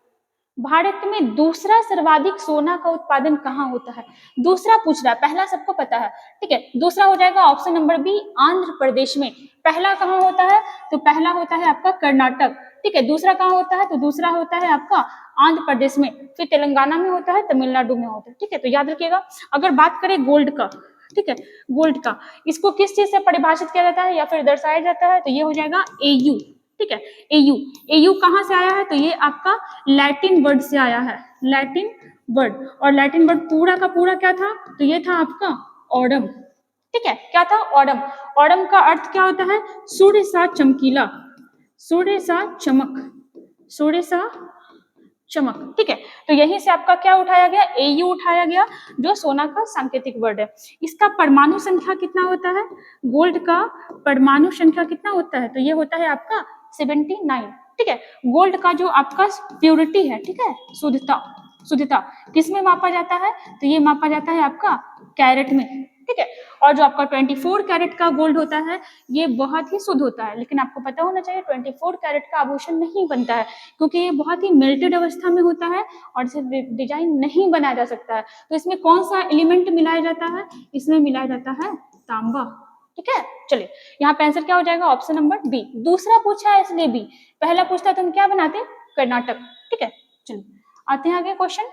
भारत में दूसरा सर्वाधिक सोना का उत्पादन कहाँ होता है? दूसरा पूछ रहा है, पहला सबको पता है। ठीक है, दूसरा हो जाएगा option number B, Andhra Pradesh में। पहला कहाँ होता है? तो पहला होता है आपका कर्नाटक। ठीक है, दूसरा कहाँ होता है? तो दूसरा होता है आपका आंध्र प्रदेश में, फिर तेलंगाना में होता है, तमिलनाडु में होता है। ठीक है, तो याद रखिएगा। अगर बात करें गोल्ड का, ठीक है, गोल्ड का, इसको किस चीज से परिभाषित किया जाता है या फिर दर्शाया जाता है? तो ये हो जाएगा एयू। ठीक है, एयू। एयू कहाँ से आया है? तो ये आपका लैटिन वर्ड से आया है, लैटिन वर्ड। और लैटिन वर्ड पूरा का पूरा क्या था? तो ये था आपका ऑडम। ठीक है, क्या था? ऑडम। ऑडम का अर्थ क्या होता है? सूर्य सा चमकीला, सूर्य सा चमक, सूर्य सा चमक। ठीक है, तो यहीं से आपका क्या उठाया गया? एयू उठाया गया, जो सोना का सांकेतिक वर्ड है। इसका परमाणु संख्या कितना होता है? गोल्ड का परमाणु संख्या कितना होता है? तो ये होता है आपका 79। ठीक है, गोल्ड का जो आपका प्योरिटी है, ठीक है, शुद्धता किस में मापा जाता है? तो ये मापा जाता है आपका कैरेट में। ठीक है, और जो आपका 24 कैरेट का गोल्ड होता है, ये बहुत ही शुद्ध होता है। लेकिन आपको पता होना चाहिए 24 कैरेट का आभूषण नहीं बनता है, क्योंकि ये बहुत ही मेल्टेड अवस्था में होता है और इसे डिजाइन नहीं बनाया जा सकता है। तो इसमें कौन सा एलिमेंट मिलाया जाता है? इसमें मिलाया जाता है तांबा। ठीक है, चलिए यहाँ पे आंसर क्या हो जाएगा? Option number B. दूसरा पूछा है इसलिए बी, पहला पूछता तो हम क्या बनाते? कर्नाटक। ठीक है, चलिए आते हैं आगे क्वेश्चन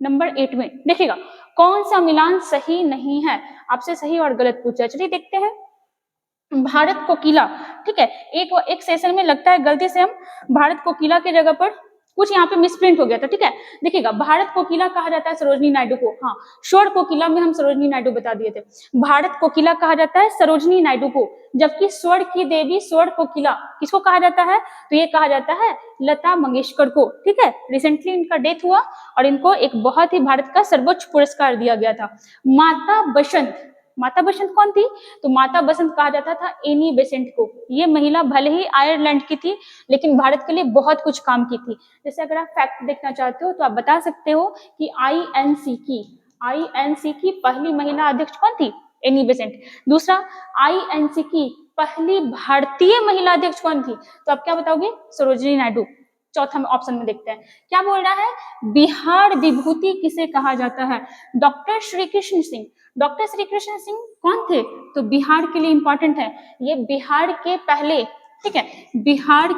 नंबर 8 में। देखिएगा कौन सा मिलान सही नहीं है, आपसे सही और गलत पूछा है। चलिए देखते हैं। भारत कोकिला, ठीक है, एक सेशन में लगता है गलती से हम भारत कोकिला की जगह पर कुछ यहाँ पे मिसप्रिंट हो गया था। ठीक है, देखिएगा भारत कोकिला कहा जाता है सरोजनी नायडू को। हाँ, स्वर कोकिला में हम सरोजनी नायडू बता दिए थे। भारत कोकिला कहा जाता है सरोजनी नायडू को, जबकि स्वर की देवी स्वर कोकिला किसको कहा जाता है? तो ये कहा जाता है लता मंगेशकर को। ठीक है, रिसेंटली इनका डेथ हुआ और इनको एक बहुत ही भारत का सर्वोच्च पुरस्कार दिया गया था। माता बसंत, माता बसंत कौन थी? तो माता बसंत कहा जाता था एनी बेसेंट को। ये महिला भले ही आयरलैंड की थी, लेकिन भारत के लिए बहुत कुछ काम की थी। जैसे अगर आप फैक्ट देखना चाहते हो तो आप बता सकते हो कि आईएनसी की पहली महिला अध्यक्ष कौन थी? Annie Besant. दूसरा, आईएनसी की पहली भारतीय महिला अध्यक्ष कौन थी? तो आप क्या बताओगे? सरोजिनी नायडू। चौथा ऑप्शन में देखते हैं क्या बोल रहा है। बिहार विभूति किसे कहा जाता है? डॉक्टर श्री कृष्ण सिंह। डॉक्टर श्री कृष्ण सिंह कौन थे? तो बिहार के लिए इंपॉर्टेंट है, ये बिहार के पहले, ठीक है, बिहार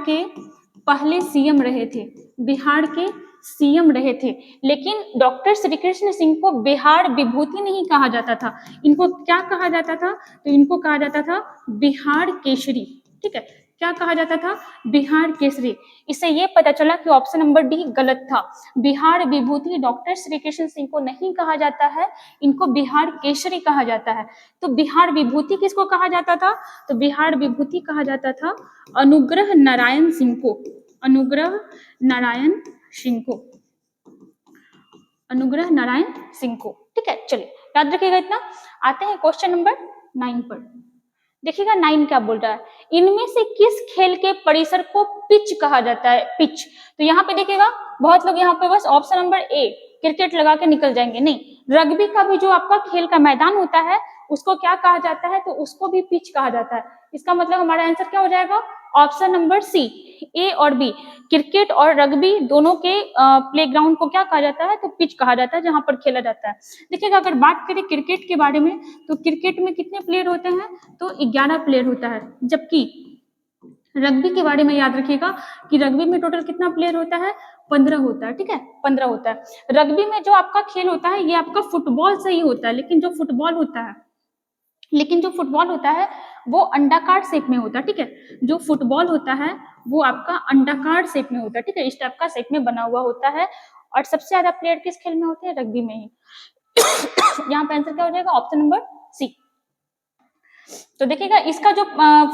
के पहले सीएम रहे थे, बिहार के सीएम रहे थे। लेकिन डॉक्टर श्री कृष्ण सिंह को बिहार विभूति नहीं कहा जाता था, इनको क्या कहा जाता था? तो इनको कहा जाता था बिहार केसरी। ठीक है, क्या कहा जाता था? बिहार केसरी। इससे ये पता चला कि ऑप्शन नंबर डी गलत था। बिहार विभूति डॉक्टर श्री कृष्ण सिंह को नहीं कहा जाता है, इनको बिहार केसरी कहा जाता है। तो बिहार विभूति किसको कहा जाता था? तो बिहार विभूति कहा जाता था अनुग्रह नारायण सिंह को, अनुग्रह नारायण सिंह को, अनुग्रह नारायण सिंह को। ठीक है, चलिए याद रखिएगा इतना। आते हैं क्वेश्चन नंबर 9 पर। देखिएगा 9 क्या बोल रहा है। इनमें से किस खेल के परिसर को पिच कहा जाता है? पिच। तो यहाँ पे देखिएगा बहुत लोग यहाँ पे बस ऑप्शन नंबर ए क्रिकेट लगा के निकल जाएंगे। नहीं, रग्बी का भी जो आपका खेल का मैदान होता है उसको क्या कहा जाता है? तो उसको भी पिच कहा जाता है। इसका मतलब हमारा आंसर क्या हो जाएगा? ऑप्शन नंबर सी, ए और बी। क्रिकेट और रग्बी दोनों के प्लेग्राउंड को क्या कहा जाता है? तो पिच कहा जाता है, जहां पर खेला जाता है। देखिएगा अगर बात करें क्रिकेट के बारे में, तो क्रिकेट में कितने प्लेयर होते हैं? तो 11 प्लेयर होता है। जबकि रग्बी के बारे में याद रखिएगा कि रग्बी में टोटल कितना प्लेयर होता है? 15 होता है। ठीक है, 15 होता है। रग्बी में जो आपका खेल होता है ये आपका फुटबॉल से ही होता है, लेकिन जो फुटबॉल होता है वो अंडाकार शेप में होता है। ठीक है, जो फुटबॉल होता है वो आपका अंडाकार शेप में होता है। ठीक है, इस टाइप का शेप में बना हुआ होता है। और सबसे ज्यादा प्लेयर किस खेल में होते हैं? रग्बी में ही। यहाँ पे आंसर क्या हो जाएगा? Option number C. तो देखिएगा इसका जो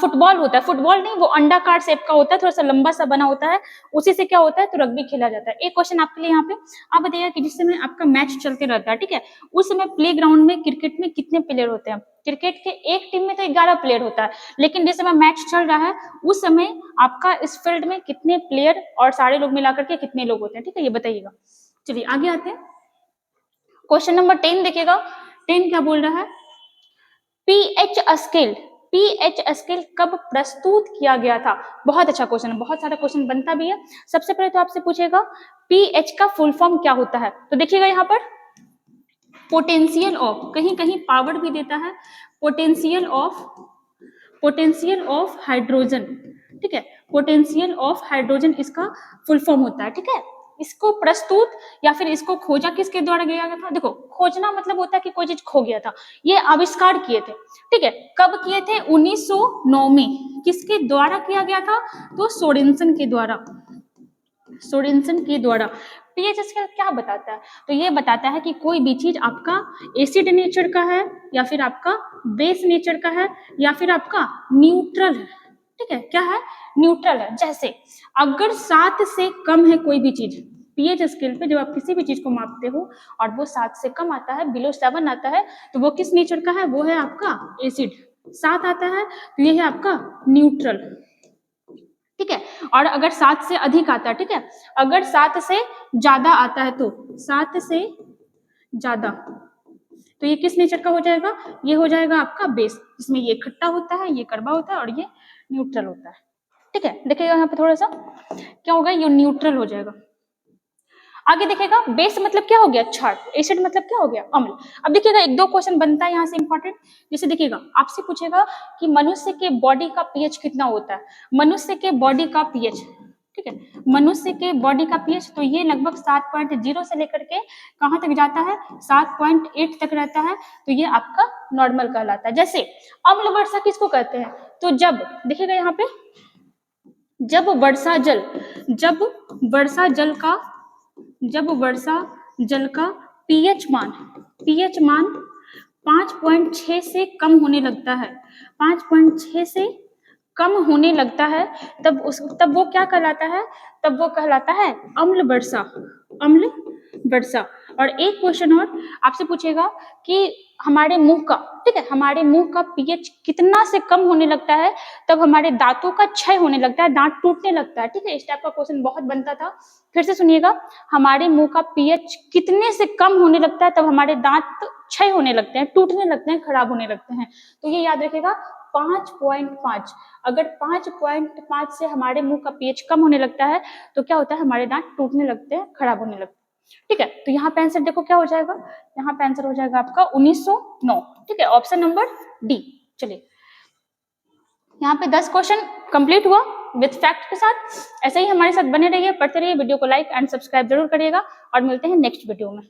फुटबॉल होता है, फुटबॉल नहीं वो अंडाकार शेप का होता है, थोड़ा सा लंबा सा बना होता है, उसी से क्या होता है तो रग्बी खेला जाता है। एक क्वेश्चन आपके लिए यहाँ पे, आप बताइएगा कि जिस समय आपका मैच चलते रहता है, ठीक है, उस समय प्ले ग्राउंड में क्रिकेट में कितने प्लेयर होते हैं? क्रिकेट के एक टीम में तो 11 प्लेयर होता है, लेकिन जिस समय मैच चल रहा है उस समय आपका इस फील्ड में कितने प्लेयर और सारे लोग मिलाकर के कितने लोग होते हैं, ठीक है, ये बताइएगा। चलिए आगे आते हैं, क्वेश्चन नंबर 10 देखिएगा। 10 क्या बोल रहा है? पीएच स्केल, पीएच स्केल कब प्रस्तुत किया गया था? बहुत अच्छा क्वेश्चन है, बहुत सारा क्वेश्चन बनता भी है। सबसे पहले तो आपसे पूछेगा पीएच का फुल फॉर्म क्या होता है, तो देखिएगा यहाँ पर पोटेंशियल ऑफ, कहीं कहीं पावर भी देता है, पोटेंशियल ऑफ हाइड्रोजन, ठीक है, पोटेंशियल ऑफ हाइड्रोजन इसका फुल फॉर्म होता है, ठीक है। इसको प्रस्तुत या फिर इसको खोजा किसके द्वारा गया था? देखो खोजना मतलब होता है कि कोई चीज खो गया था, ये आविष्कार किए थे, ठीक है, कब किए थे? 1909 में। किसके द्वारा किया गया था? तो सोरेनसन के द्वारा, सोरेनसन के द्वारा। पीएच स्केल क्या बताता है? तो ये बताता है कि कोई भी चीज आपका एसिड नेचर का है या फिर आपका बेस नेचर का है या फिर आपका न्यूट्रल है, ठीक है, क्या है? न्यूट्रल है। जैसे अगर 7 से कम है कोई भी चीज, पीएच स्केल पे जब आप किसी भी चीज को मापते हो और वो 7 से कम आता है, बिलो 7 आता है, तो वो किस नेचर का है? वो है आपका एसिड। 7 आता है तो ये है आपका न्यूट्रल, ठीक है। और अगर 7 से अधिक आता है, ठीक है, अगर 7 से ज्यादा आता है, तो 7 से ज्यादा, तो ये किस नेचर का हो जाएगा? ये हो जाएगा आपका बेस, जिसमें ये खट्टा होता है, ये कड़वा होता है और ये न्यूट्रल होता है, ठीक है। देखिएगा यहाँ पे थोड़ा सा क्या होगा, ये न्यूट्रल हो जाएगा। आगे देखिएगा बेस मतलब क्या हो गया? क्षार। एसिड मतलब क्या हो गया? अम्ल। अब देखिएगा एक दो क्वेश्चन बनता है यहाँ से इंपॉर्टेंट, जैसे देखिएगा आपसे पूछेगा कि मनुष्य के बॉडी का पीएच कितना होता है? मनुष्य के बॉडी का पीएच, ठीक है, मनुष्य के बॉडी का पीएच तो ये लगभग 7.0 से लेकर के कहाँ तक जाता है? 7.8 तक रहता है, तो ये आपका नॉर्मल कहलाता है। जैसे अम्ल वर्षा किसको कहते हैं? तो जब देखिएगा यहाँ पे, जब वर्षा जल का पीएच मान 5.6 से कम होने लगता है, 5.6 से कम होने लगता है, तब वो क्या कहलाता है? तब वो कहलाता है अम्ल वर्षा, अम्ल वर्षा। और एक क्वेश्चन और आपसे पूछेगा कि हमारे मुंह का, ठीक है, हमारे मुंह का पीएच कितना से कम होने लगता है तब हमारे दांतों का क्षय होने लगता है, दांत टूटने लगता है, ठीक है। इस टाइप का क्वेश्चन बहुत बनता था। फिर से सुनिएगा, हमारे मुंह का पीएच कितने से कम होने लगता है तब हमारे दांत क्षय होने लगते हैं, टूटने लगते हैं, खराब होने लगते हैं, तो ये याद रखिएगा 5.5। अगर 5.5 से हमारे मुंह का पीएच कम होने लगता है तो क्या होता है? हमारे दांत टूटने लगते हैं, खराब होने लगते हैं, ठीक है। तो यहाँ पे आंसर देखो क्या हो जाएगा, यहाँ पे आंसर हो जाएगा आपका 1909, ठीक है, ऑप्शन नंबर डी। चलिए यहाँ पे 10 क्वेश्चन कंप्लीट हुआ विद फैक्ट के साथ। ऐसे ही हमारे साथ बने रहिए, पढ़ते रहिए, वीडियो को लाइक एंड सब्सक्राइब जरूर करिएगा और मिलते हैं नेक्स्ट वीडियो में।